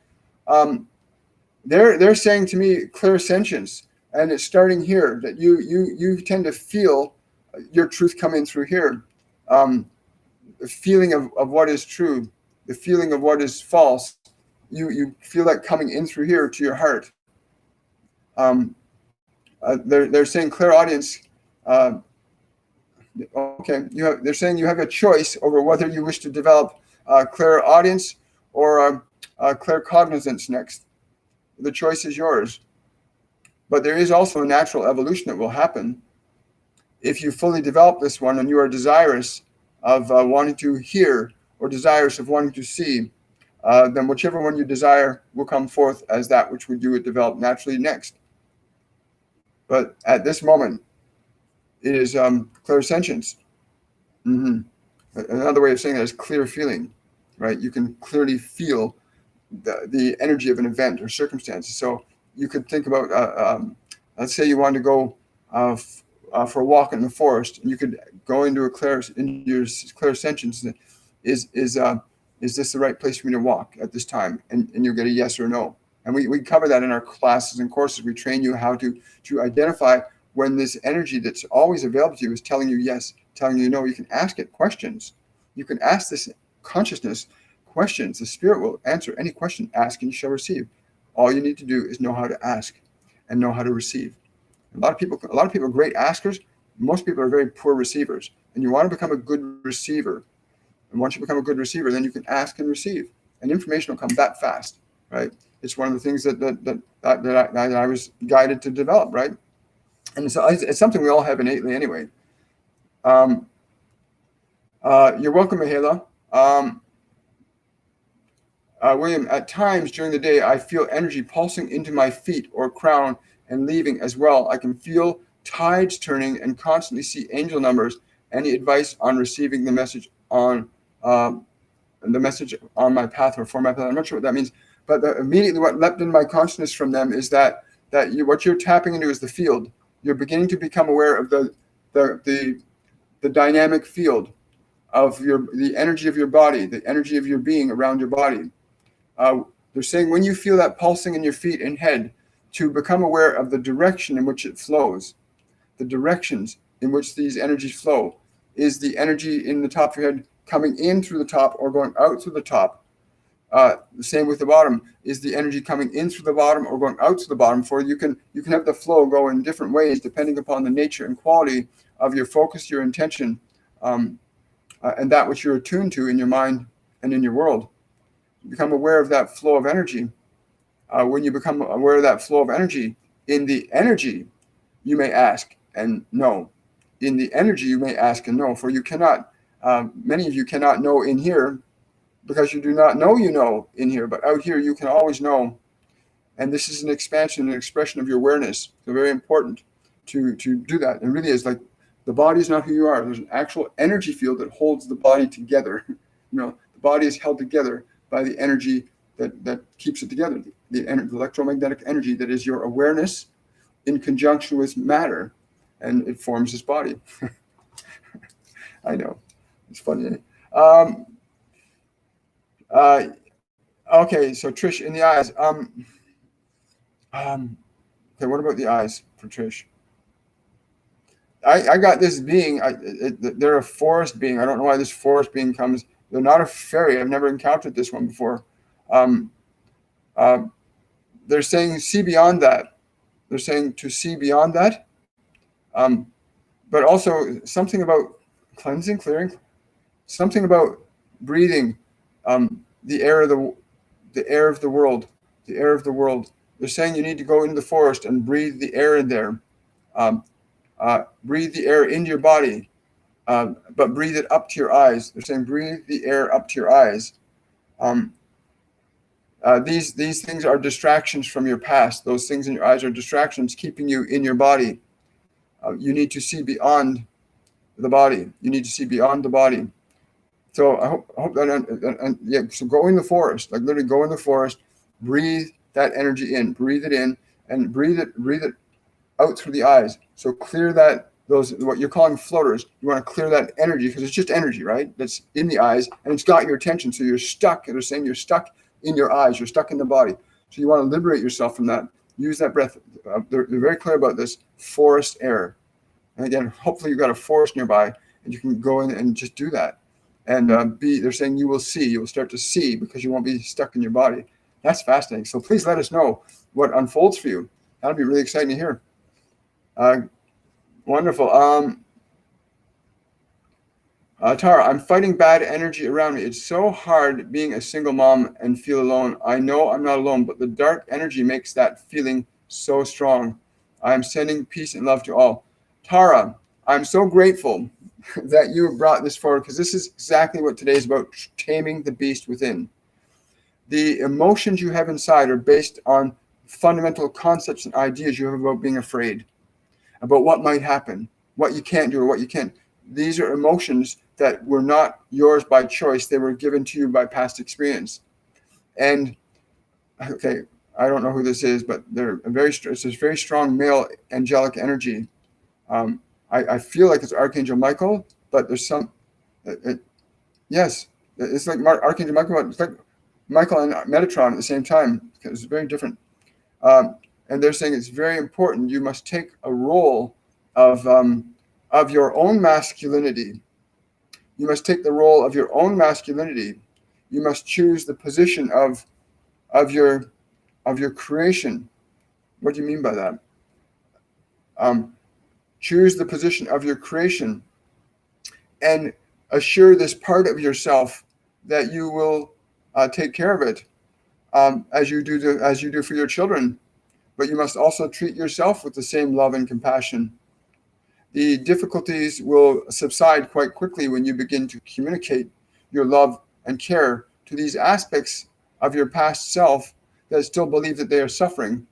They're saying to me clairsentience, and it's starting here, that you tend to feel your truth come in through here. The feeling of what is true, the feeling of what is false, you feel that coming in through here to your heart. They're saying clairaudience. Okay, they're saying you have a choice over whether you wish to develop clairaudience or claircognizance next. The choice is yours. But there is also a natural evolution that will happen if you fully develop this one and you are desirous of wanting to hear or desirous of wanting to see. Then whichever one you desire will come forth as that which you would develop naturally next. But at this moment, it is clairsentience. Another way of saying that is clear feeling, right? You can clearly feel the energy of an event or circumstances. So you could think about, let's say you want to go for a walk in the forest, and you could go into your clairsentience. Is this the right place for me to walk at this time? And you'll get a yes or no. And we cover that in our classes and courses. We train you how to identify when this energy that's always available to you is telling you yes, telling you no. You can ask it questions. You can ask this consciousness questions. The spirit will answer any question. Ask and you shall receive. All you need to do is know how to ask and know how to receive. A lot of people are great askers. Most people are very poor receivers. And you want to become a good receiver. And once you become a good receiver, then you can ask and receive. And information will come that fast, right? It's one of the things that I was guided to develop, right? And so it's something we all have innately anyway. You're welcome, Mihaela. William, at times during the day, I feel energy pulsing into my feet or crown and leaving as well. I can feel tides turning and constantly see angel numbers. Any advice on receiving the message on my path or for my path? I'm not sure what that means. But immediately what leapt in my consciousness from them is that what you're tapping into is the field. You're beginning to become aware of the dynamic field of the energy of your body, the energy of your being around your body. They're saying when you feel that pulsing in your feet and head, to become aware of the direction in which it flows. The directions in which these energies flow. Is the energy in the top of your head coming in through the top or going out through the top? The same with the bottom. Is the energy coming in through the bottom or going out to the bottom? For you can have the flow go in different ways depending upon the nature and quality of your focus, your intention, and that which you're attuned to in your mind and in your world. Become aware of that flow of energy. When you become aware of that flow of energy, in the energy, you may ask and know. In the energy, you may ask and know. For you cannot, many of you cannot know in here because you do not know you know in here. But out here, you can always know. And this is an expansion, an expression of your awareness. So very important to do that. And really is like the body is not who you are. There's an actual energy field that holds the body together. The body is held together by the energy that keeps it together. The electromagnetic energy that is your awareness in conjunction with matter, and it forms this body. I know, it's funny. Okay, so Trish, in the eyes. Okay, what about the eyes for Trish? I got this being. They're a forest being. I don't know why this forest being comes. They're not a fairy. I've never encountered this one before. They're saying see beyond that. They're saying to see beyond that. But also something about cleansing, clearing, something about breathing, the air of the world, the air of the world. They're saying you need to go into the forest and breathe the air in there. Breathe the air into your body, but breathe it up to your eyes. They're saying breathe the air up to your eyes. These things are distractions from your past. Those things in your eyes are distractions keeping you in your body. You need to see beyond the body. You need to see beyond the body. So I hope that, yeah, so go in the forest, like literally go in the forest, breathe that energy in, breathe it in, and breathe it out through the eyes. So clear those, what you're calling floaters. You want to clear that energy because it's just energy, right? That's in the eyes and it's got your attention. So you're stuck. They're saying you're stuck in your eyes. You're stuck in the body. So you want to liberate yourself from that. Use that breath. They're very clear about this forest air. And again, hopefully you've got a forest nearby and you can go in and just do that. And they're saying you will see. You will start to see because you won't be stuck in your body. That's fascinating. So please let us know what unfolds for you. That'll be really exciting to hear. Wonderful. Tara, I'm fighting bad energy around me. It's so hard being a single mom and feel alone. I know I'm not alone, but the dark energy makes that feeling so strong. I'm sending peace and love to all. Tara, I'm so grateful that you brought this forward because this is exactly what today is about, taming the beast within. The emotions you have inside are based on fundamental concepts and ideas you have about being afraid, about what might happen, what you can't do or what you can. These are emotions that were not yours by choice. They were given to you by past experience. And, okay, I don't know who this is, but it's this very strong male angelic energy. I feel like it's Archangel Michael, but there's some, yes, it's like Archangel Michael, but it's like Michael and Metatron at the same time. It's very different. And they're saying it's very important. You must take a role of your own masculinity. You must take the role of your own masculinity. You must choose the position of your creation. What do you mean by that? Choose the position of your creation, and assure this part of yourself that you will take care of it as you do for your children. But you must also treat yourself with the same love and compassion. The difficulties will subside quite quickly when you begin to communicate your love and care to these aspects of your past self that still believe that they are suffering,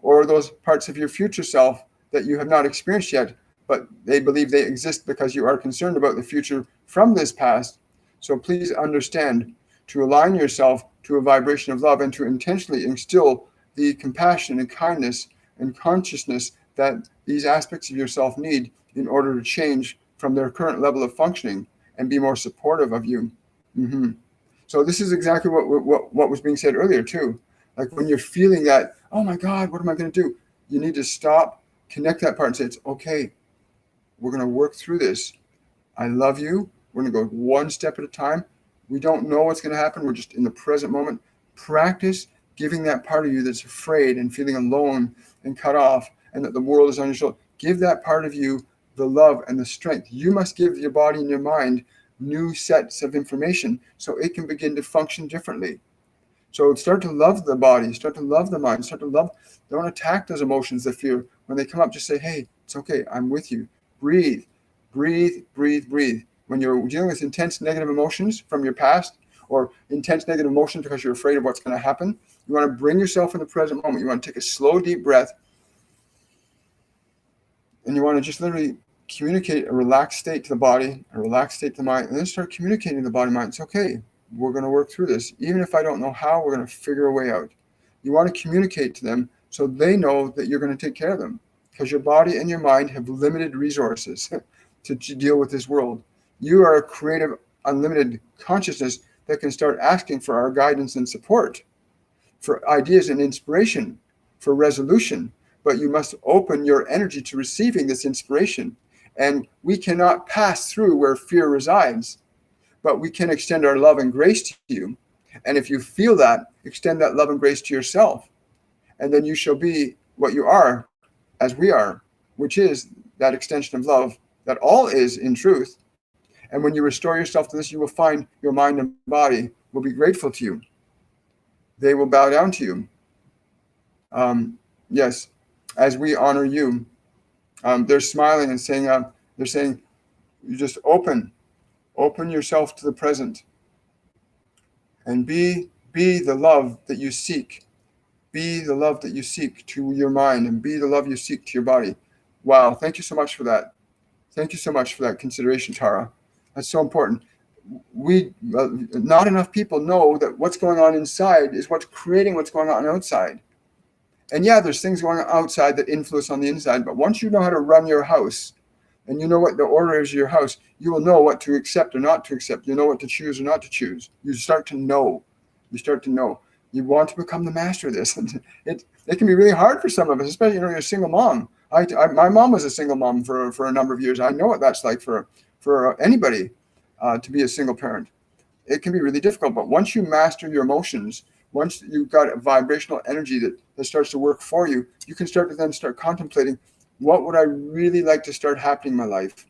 or those parts of your future self that you have not experienced yet, but they believe they exist because you are concerned about the future from this past. So please understand to align yourself to a vibration of love and to intentionally instill the compassion and kindness and consciousness that these aspects of yourself need in order to change from their current level of functioning and be more supportive of you. Mm-hmm. So this is exactly what was being said earlier too. Like when you're feeling that, oh my God, what am I going to do? You need to stop, connect that part and say, it's okay. We're going to work through this. I love you. We're going to go one step at a time. We don't know what's going to happen. We're just in the present moment. Practice giving that part of you that's afraid and feeling alone and cut off and that the world is on your shoulder. Give that part of you the love and the strength. You must give your body and your mind new sets of information so it can begin to function differently. So start to love the body, start to love the mind, start to love, don't attack those emotions that fear. When they come up, just say, hey, it's okay, I'm with you. Breathe, breathe, breathe, breathe. When you're dealing with intense negative emotions from your past or intense negative emotions because you're afraid of what's going to happen, you want to bring yourself in the present moment. You want to take a slow, deep breath, and you want to just literally communicate a relaxed state to the body, a relaxed state to the mind, and then start communicating to the body and mind. It's okay. We're going to work through this. Even if I don't know how, we're going to figure a way out. You want to communicate to them so they know that you're going to take care of them, because your body and your mind have limited resources to deal with this world. You are a creative, unlimited consciousness that can start asking for our guidance and support, for ideas and inspiration, for resolution. But you must open your energy to receiving this inspiration. And we cannot pass through where fear resides, but we can extend our love and grace to you. And if you feel that, extend that love and grace to yourself. And then you shall be what you are as we are, which is that extension of love that all is in truth. And when you restore yourself to this, you will find your mind and body will be grateful to you. They will bow down to you. Yes, as we honor you. They're smiling and saying, they're saying, you just open yourself to the present and be the love that you seek. Be the love that you seek to your mind and be the love you seek to your body. Wow, thank you so much for that. Thank you so much for that consideration, Tara. That's so important. Not enough people know that what's going on inside is what's creating what's going on outside. And yeah, there's things going on outside that influence on the inside, but once you know how to run your house and you know what the order is of your house, you will know what to accept or not to accept. You know what to choose or not to choose. You start to know. You want to become the master of this. It can be really hard for some of us, especially you're a single mom. My mom was a single mom for a number of years. I know what that's like for anybody to be a single parent. It can be really difficult, but once you master your emotions, once you've got a vibrational energy that starts to work for you, you can start contemplating, what would I really like to start happening in my life?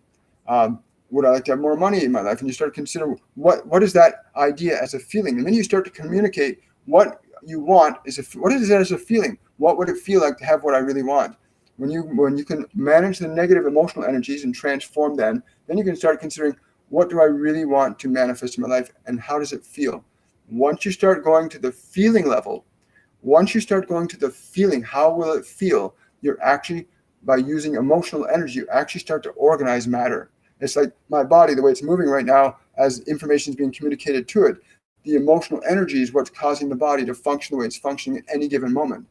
Would I like to have more money in my life? And you start to consider what is that idea as a feeling? And then you start to communicate what you want what is it as a feeling? What would it feel like to have what I really want? When you can manage the negative emotional energies and transform them, then you can start considering, what do I really want to manifest in my life and how does it feel? Once you start going to the feeling level, how will it feel? You're actually, by using emotional energy, you actually start to organize matter. It's like my body, the way it's moving right now, as information is being communicated to it, the emotional energy is what's causing the body to function the way it's functioning at any given moment.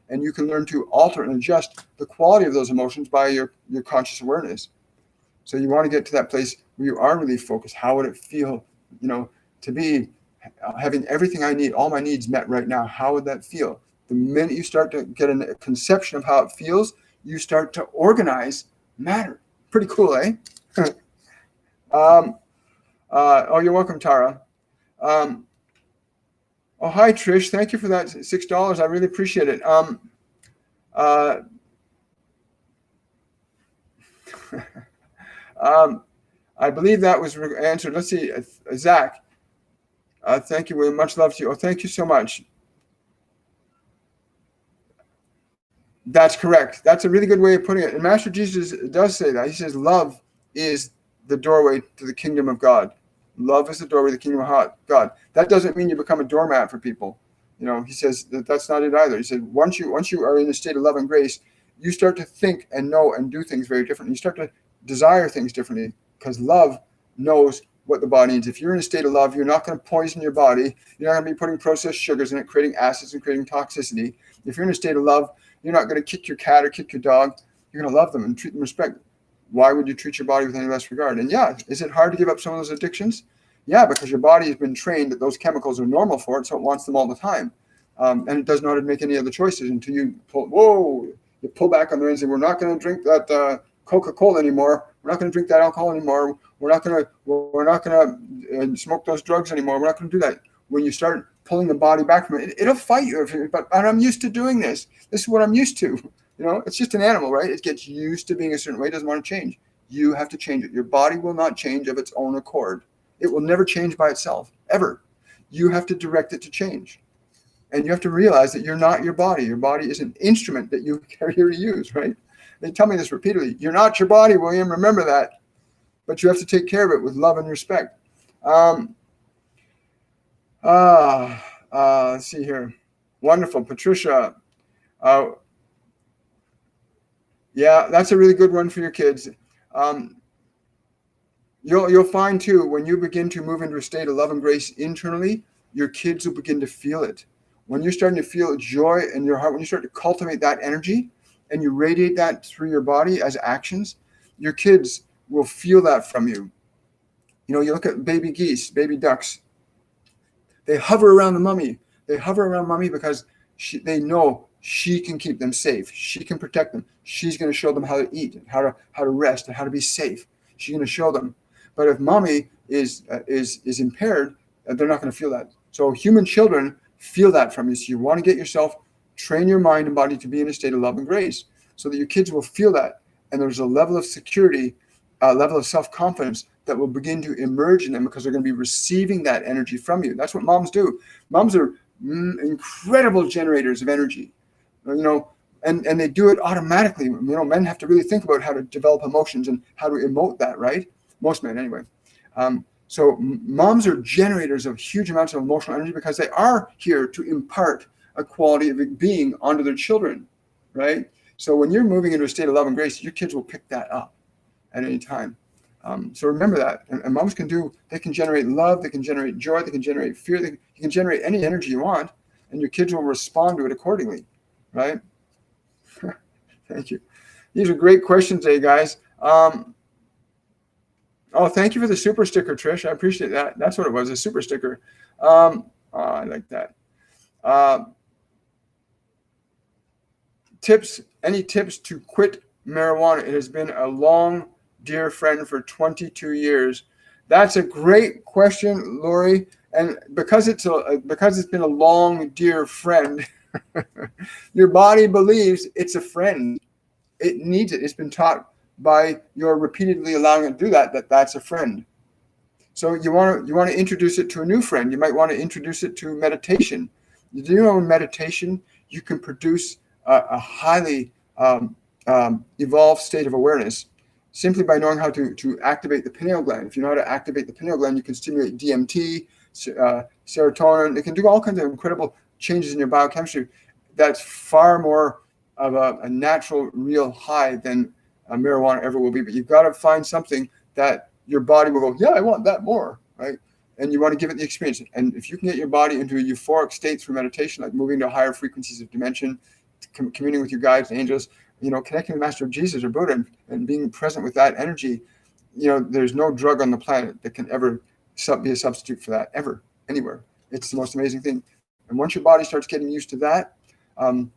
And you can learn to alter and adjust the quality of those emotions by your conscious awareness. So you want to get to that place where you are really focused. How would it feel, to be having everything I need, all my needs met right now? How would that feel? The minute you start to get a conception of how it feels, you start to organize matter. Pretty cool, eh? You're welcome, Tara. Hi, Trish. Thank you for that $6. I really appreciate it. I believe that was answered. Let's see, Zach. Thank you. William. Much love to you. Thank you so much. That's correct. That's a really good way of putting it. And Master Jesus does say that. He says, love is the doorway to the kingdom of God. Love is the doorway to the kingdom of God. That doesn't mean you become a doormat for people. He says that's not it either. He said, once you are in a state of love and grace, you start to think and know and do things very differently. You start to desire things differently because love knows what the body needs. If you're in a state of love, you're not going to poison your body. You're not going to be putting processed sugars in it, creating acids and creating toxicity. If you're in a state of love, you're not going to kick your cat or kick your dog. You're going to love them and treat them with respect. Why would you treat your body with any less regard? And yeah, is it hard to give up some of those addictions? Yeah, because your body has been trained that those chemicals are normal for it, so it wants them all the time. And it doesn't know how to make any other choices until you you pull back on there and say, we're not going to drink that Coca-Cola anymore. We're not going to drink that alcohol anymore. We're not going to smoke those drugs anymore. We're not going to do that. When you start pulling the body back from it, it'll fight you. But I'm used to doing this. This is what I'm used to. It's just an animal, right? It gets used to being a certain way. It doesn't want to change. You have to change it. Your body will not change of its own accord. It will never change by itself, ever. You have to direct it to change. And you have to realize that you're not your body. Your body is an instrument that you are here to use, right? They tell me this repeatedly. You're not your body, William. Remember that. But you have to take care of it with love and respect. Let's see here. Wonderful. Patricia. Yeah, that's a really good one for your kids. You'll find too, when you begin to move into a state of love and grace internally, your kids will begin to feel it. When you're starting to feel joy in your heart, when you start to cultivate that energy and you radiate that through your body as actions, your kids will feel that from you. You look at baby geese, baby ducks. They hover around the mummy. They hover around mommy because they know she can keep them safe. She can protect them. She's going to show them how to eat, and how to rest, and how to be safe. She's going to show them. But if mommy is impaired, they're not going to feel that. So human children feel that from you. So you want to get yourself, train your mind and body to be in a state of love and grace so that your kids will feel that. And there's a level of security, a level of self-confidence that will begin to emerge in them because they're going to be receiving that energy from you. That's what moms do. Moms are incredible generators of energy, and they do it automatically. Men have to really think about how to develop emotions and how to emote that, right? Most men anyway. So moms are generators of huge amounts of emotional energy because they are here to impart a quality of being onto their children, right? So when you're moving into a state of love and grace, your kids will pick that up at any time. So remember that. And moms can generate love, they can generate joy, they can generate fear, you can generate any energy you want, and your kids will respond to it accordingly, right? Thank you. These are great questions today, guys. Thank you for the super sticker, Trish. I appreciate that. That's what it was, a super sticker. I like that. Any tips to quit marijuana? It has been a long, dear friend for 22 years. That's a great question, Lori. And because it's been a long, dear friend, your body believes it's a friend. It needs it. It's been taught by your repeatedly allowing it to do that's a friend. So you want to introduce it to a new friend. You might want to introduce it to meditation. Do you know in meditation you can produce a highly evolved state of awareness simply by knowing how to activate the pineal gland. If you know how to activate the pineal gland, you can stimulate DMT, serotonin. It can do all kinds of incredible changes in your biochemistry. That's far more of a natural, real high than marijuana ever will be. But you've got to find something that your body will go, yeah, I want that more, right? And you want to give it the experience. And if you can get your body into a euphoric state through meditation, like moving to higher frequencies of dimension, communing with your guides and angels, connecting with Master Jesus or Buddha and being present with that energy, there's no drug on the planet that can ever be a substitute for that, ever, anywhere. It's the most amazing thing. And once your body starts getting used to that, the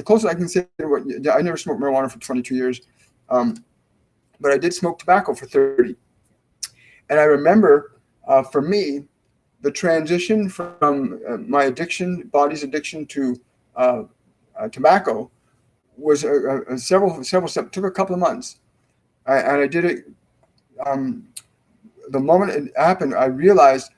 closest I can say, I never smoked marijuana for 22 years, but I did smoke tobacco for 30. And I remember, for me, the transition from my body's addiction to tobacco was several steps. It took a couple of months, and I did it. The moment it happened, I realized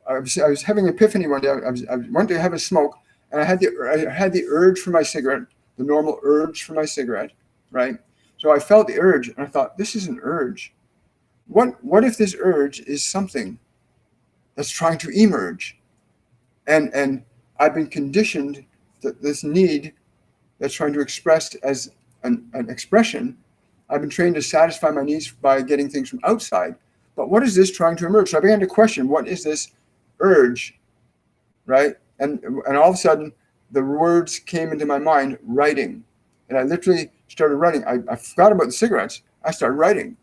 I was having an epiphany one day. I went to have a smoke, and I had the urge for my cigarette, the normal urge for my cigarette, right? So I felt the urge, and I thought, this is an urge. What if this urge is something that's trying to emerge? And I've been conditioned that this need that's trying to express as an expression, I've been trained to satisfy my needs by getting things from outside. But what is this trying to emerge? So I began to question, what is this urge, right? And all of a sudden, the words came into my mind, writing. And I literally started writing. I forgot about the cigarettes. I started writing.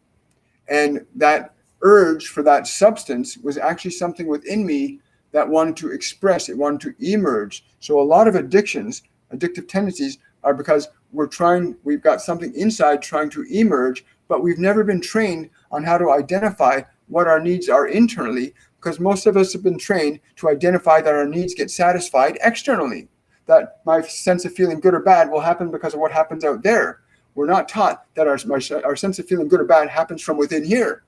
And that urge for that substance was actually something within me that wanted to express, it wanted to emerge. So a lot of addictions, addictive tendencies, are because we've got something inside trying to emerge, but we've never been trained on how to identify what our needs are internally, because most of us have been trained to identify that our needs get satisfied externally, that my sense of feeling good or bad will happen because of what happens out there. We're not taught that our sense of feeling good or bad happens from within here.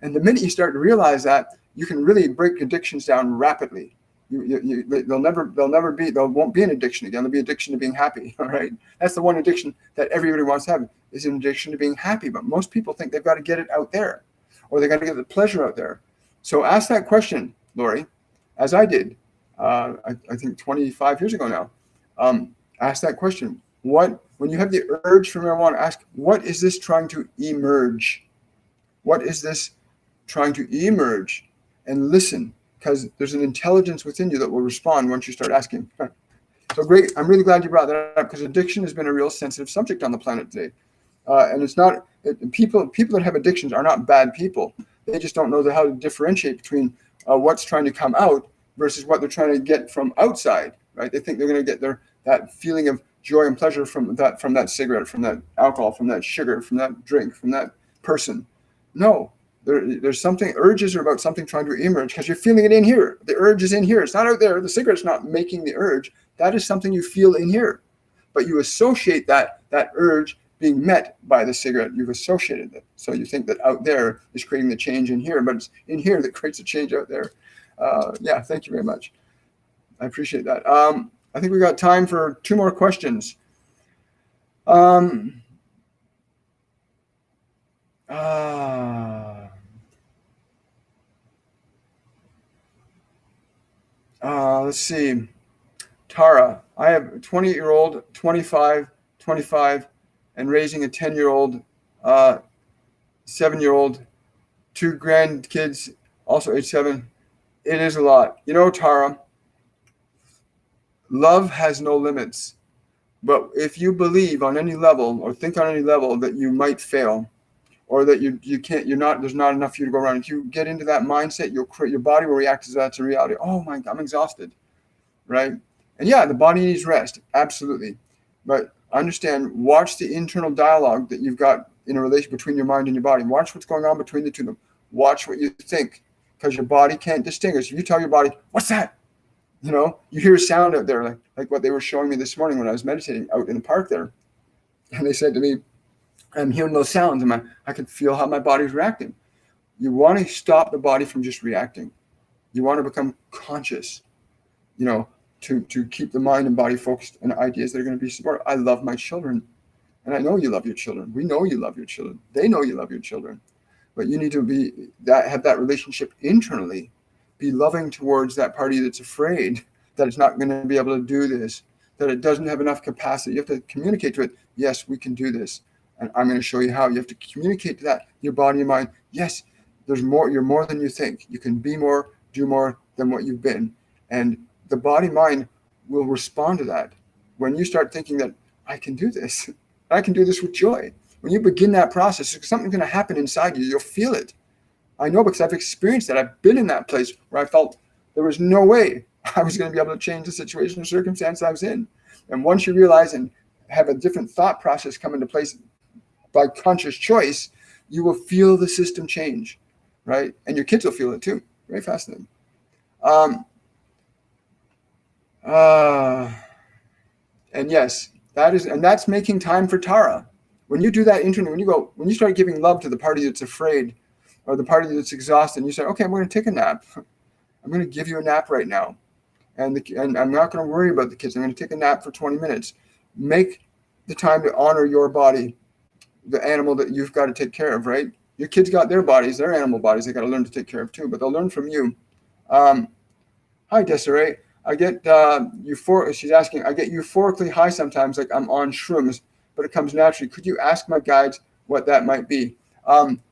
And the minute you start to realize that, you can really break addictions down rapidly. There won't be an addiction again. There'll be addiction to being happy. All right. That's the one addiction that everybody wants to have, is an addiction to being happy. But most people think they've got to get it out there, or they got to get the pleasure out there. So ask that question, Lori, as I did, I think 25 years ago now. Ask that question. When you have the urge for marijuana, ask, what is this trying to emerge? What is this trying to emerge? And listen, because there's an intelligence within you that will respond once you start asking. So great. I'm really glad you brought that up, because addiction has been a real sensitive subject on the planet today. And it's not, people that have addictions are not bad people. They just don't know how to differentiate between what's trying to come out versus what they're trying to get from outside, right? They think they're going to get that feeling of joy and pleasure from that cigarette, from that alcohol, from that sugar, from that drink, from that person. No, there's something, urges are about something trying to emerge, because you're feeling it in here. The urge is in here. It's not out there. The cigarette's not making the urge. That is something you feel in here. But you associate that urge being met by the cigarette. You've associated it. So you think that out there is creating the change in here, but it's in here that creates a change out there. Yeah, thank you very much. I appreciate that. I think we got time for 2 more questions. Let's see. Tara, I have a 20-year-old, 25, and raising a 10-year-old, 7-year-old, 2 grandkids, also age 7. It is a lot. You know, Tara, love has no limits. But if you believe on any level, or think on any level, that you might fail, or that you can't, there's not enough for you to go around, if you get into that mindset, your body will react to that, to reality. Oh my God, I'm exhausted, right? And yeah, the body needs rest, absolutely. But understand, watch the internal dialogue that you've got in a relation between your mind and your body. Watch what's going on between the two of them. Watch what you think, because your body can't distinguish. If you tell your body, what's that? You hear a sound out there, like what they were showing me this morning when I was meditating out in the park there. And they said to me, I'm hearing those sounds, and I can feel how my body's reacting. You want to stop the body from just reacting. You want to become conscious, to keep the mind and body focused on ideas that are going to be supportive. I love my children, and I know you love your children. We know you love your children. They know you love your children. But you need to have that relationship internally. Be loving towards that party that's afraid that it's not going to be able to do this, that it doesn't have enough capacity. You have to communicate to it, yes, we can do this. And I'm going to show you how. You have to communicate to that, your body and mind. Yes, there's more. You're more than you think. You can be more, do more than what you've been. And the body mind will respond to that. When you start thinking that I can do this, I can do this with joy. When you begin that process, something's going to happen inside you. You'll feel it. I know, because I've experienced that. I've been in that place where I felt there was no way I was going to be able to change the situation or circumstance I was in. And once you realize and have a different thought process come into place by conscious choice, you will feel the system change, right? And your kids will feel it too. Very fascinating. And yes, that's making time for Tara. When you do that internally, when you start giving love to the party that's afraid, or the party that's exhausted, and you say, okay, I'm going to take a nap. I'm going to give you a nap right now. And I'm not going to worry about the kids. I'm going to take a nap for 20 minutes. Make the time to honor your body, the animal that you've got to take care of, right? Your kids got their bodies, their animal bodies, they got to learn to take care of too, but they'll learn from you. Hi, Desiree. I get she's asking, I get euphorically high sometimes, like I'm on shrooms, but it comes naturally. Could you ask my guides what that might be?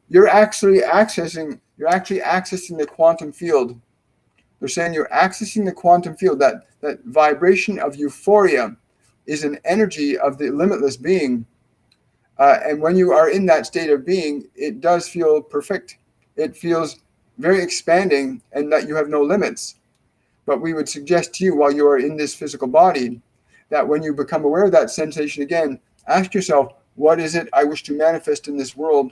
you're actually accessing the quantum field. They're saying you're accessing the quantum field. That vibration of euphoria is an energy of the limitless being. And when you are in that state of being, it does feel perfect. It feels very expanding and that you have no limits. But we would suggest to you while you are in this physical body that when you become aware of that sensation again, ask yourself, what is it I wish to manifest in this world?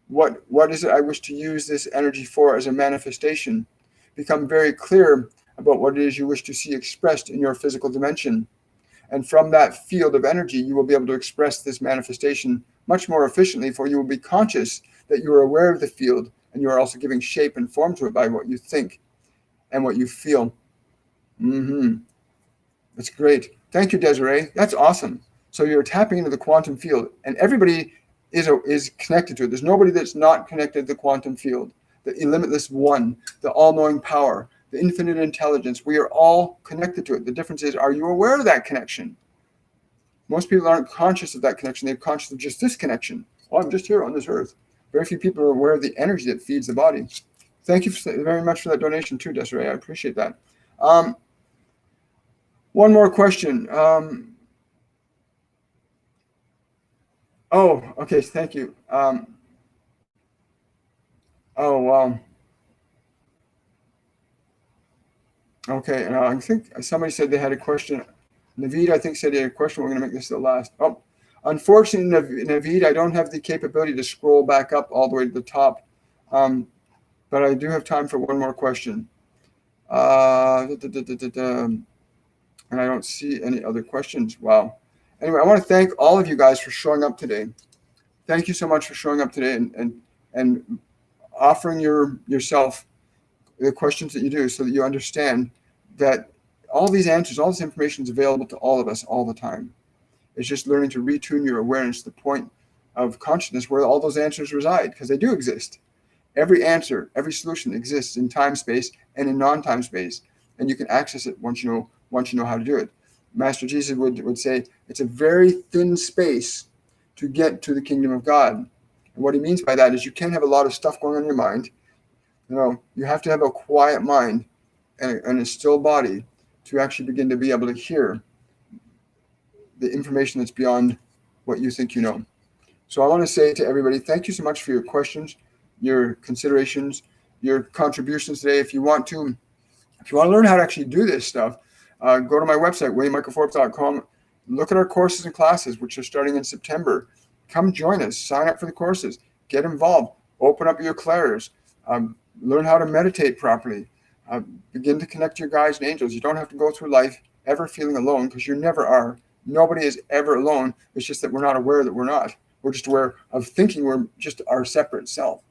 What is it I wish to use this energy for as a manifestation? Become very clear about what it is you wish to see expressed in your physical dimension. And from that field of energy, you will be able to express this manifestation much more efficiently, for you will be conscious that you are aware of the field and you are also giving shape and form to it by what you think and what you feel. That's great. Thank you, Desiree. That's awesome. So you're tapping into the quantum field, and everybody is connected to it. There's nobody that's not connected to the quantum field, the limitless one, the all-knowing power, the infinite intelligence. We are all connected to it. The difference is, are you aware of that connection? Most people aren't conscious of that connection. They're conscious of just this connection. Oh, I'm just here on this earth. Very few people are aware of the energy that feeds the body. Thank you very much for that donation too, Desiree. I appreciate that. One more question. Oh, okay. Thank you. Oh, wow. Okay. And I think somebody said they had a question. Naveed, I think, said he had a question. We're going to make this the last. Oh, unfortunately, Naveed, I don't have the capability to scroll back up all the way to the top. But I do have time for one more question. And I don't see any other questions. Wow. Anyway, I want to thank all of you guys for showing up today. Thank you so much for showing up today and offering yourself the questions that you do, so that you understand that all these answers, all this information is available to all of us all the time. It's just learning to retune your awareness to the point of consciousness where all those answers reside, because they do exist. Every answer, every solution exists in time space and in non-time space, and you can access it once you know how to do it. Master Jesus would say it's a very thin space to get to the kingdom of God. And what he means by that is you can't have a lot of stuff going on in your mind. You have to have a quiet mind and a still body to actually begin to be able to hear the information that's beyond what you think you know. So I want to say to everybody, thank you so much for your questions, your considerations, your contributions today. If you want to learn how to actually do this stuff, go to my website, WilliamMichaelForbes.com. Look at our courses and classes, which are starting in September. Come join us. Sign up for the courses. Get involved. Open up your clairs. Learn how to meditate properly. Begin to connect your guides and angels. You don't have to go through life ever feeling alone, because you never are. Nobody is ever alone. It's just that we're not aware that we're not. We're just aware of thinking we're just our separate self.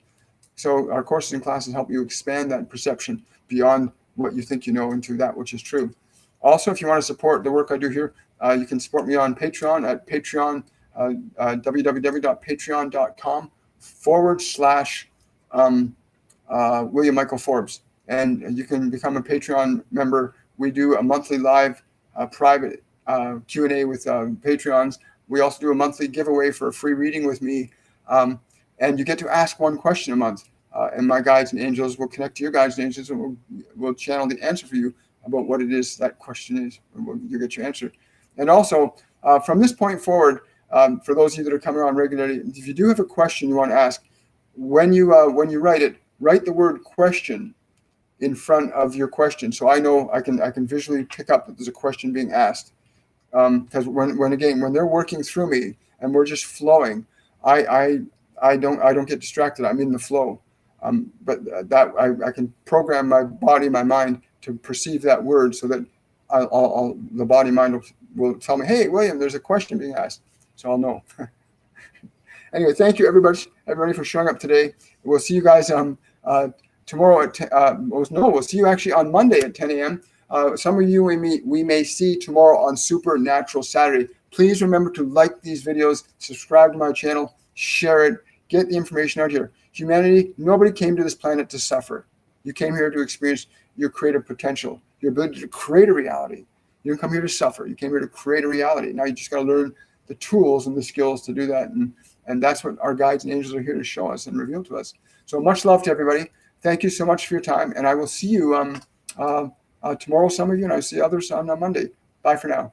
So our courses and classes help you expand that perception beyond what you think you know into that which is true. Also, if you want to support the work I do here, you can support me on Patreon at Patreon, www.patreon.com/William Michael Forbes. And you can become a Patreon member. We do a monthly live private Q&A with Patreons. We also do a monthly giveaway for a free reading with me. And you get to ask one question a month. And my guides and angels will connect to your guides and angels, and we'll channel the answer for you about what it is that question is, and you get your answer. And also, from this point forward, for those of you that are coming on regularly, if you do have a question you want to ask, when you write it, write the word question in front of your question, so I know I can visually pick up that there's a question being asked. Because when they're working through me and we're just flowing, I don't get distracted. I'm in the flow. But that I can program my body, my mind to perceive that word, so that the body mind will tell me, hey, William, there's a question being asked. So I'll know. Anyway, thank you everybody for showing up today. We'll see you guys tomorrow we'll see you actually on Monday at 10 a.m. Some of you we may see tomorrow on Supernatural Saturday. Please remember to like these videos, subscribe to my channel, share it, get the information out here. Humanity, nobody came to this planet to suffer. You came here to experience your creative potential, your ability to create a reality. You didn't come here to suffer. You came here to create a reality. Now you just got to learn the tools and the skills to do that. And And that's what our guides and angels are here to show us and reveal to us. So much love to everybody. Thank you so much for your time. And I will see you tomorrow, some of you, and I'll see others on Monday. Bye for now.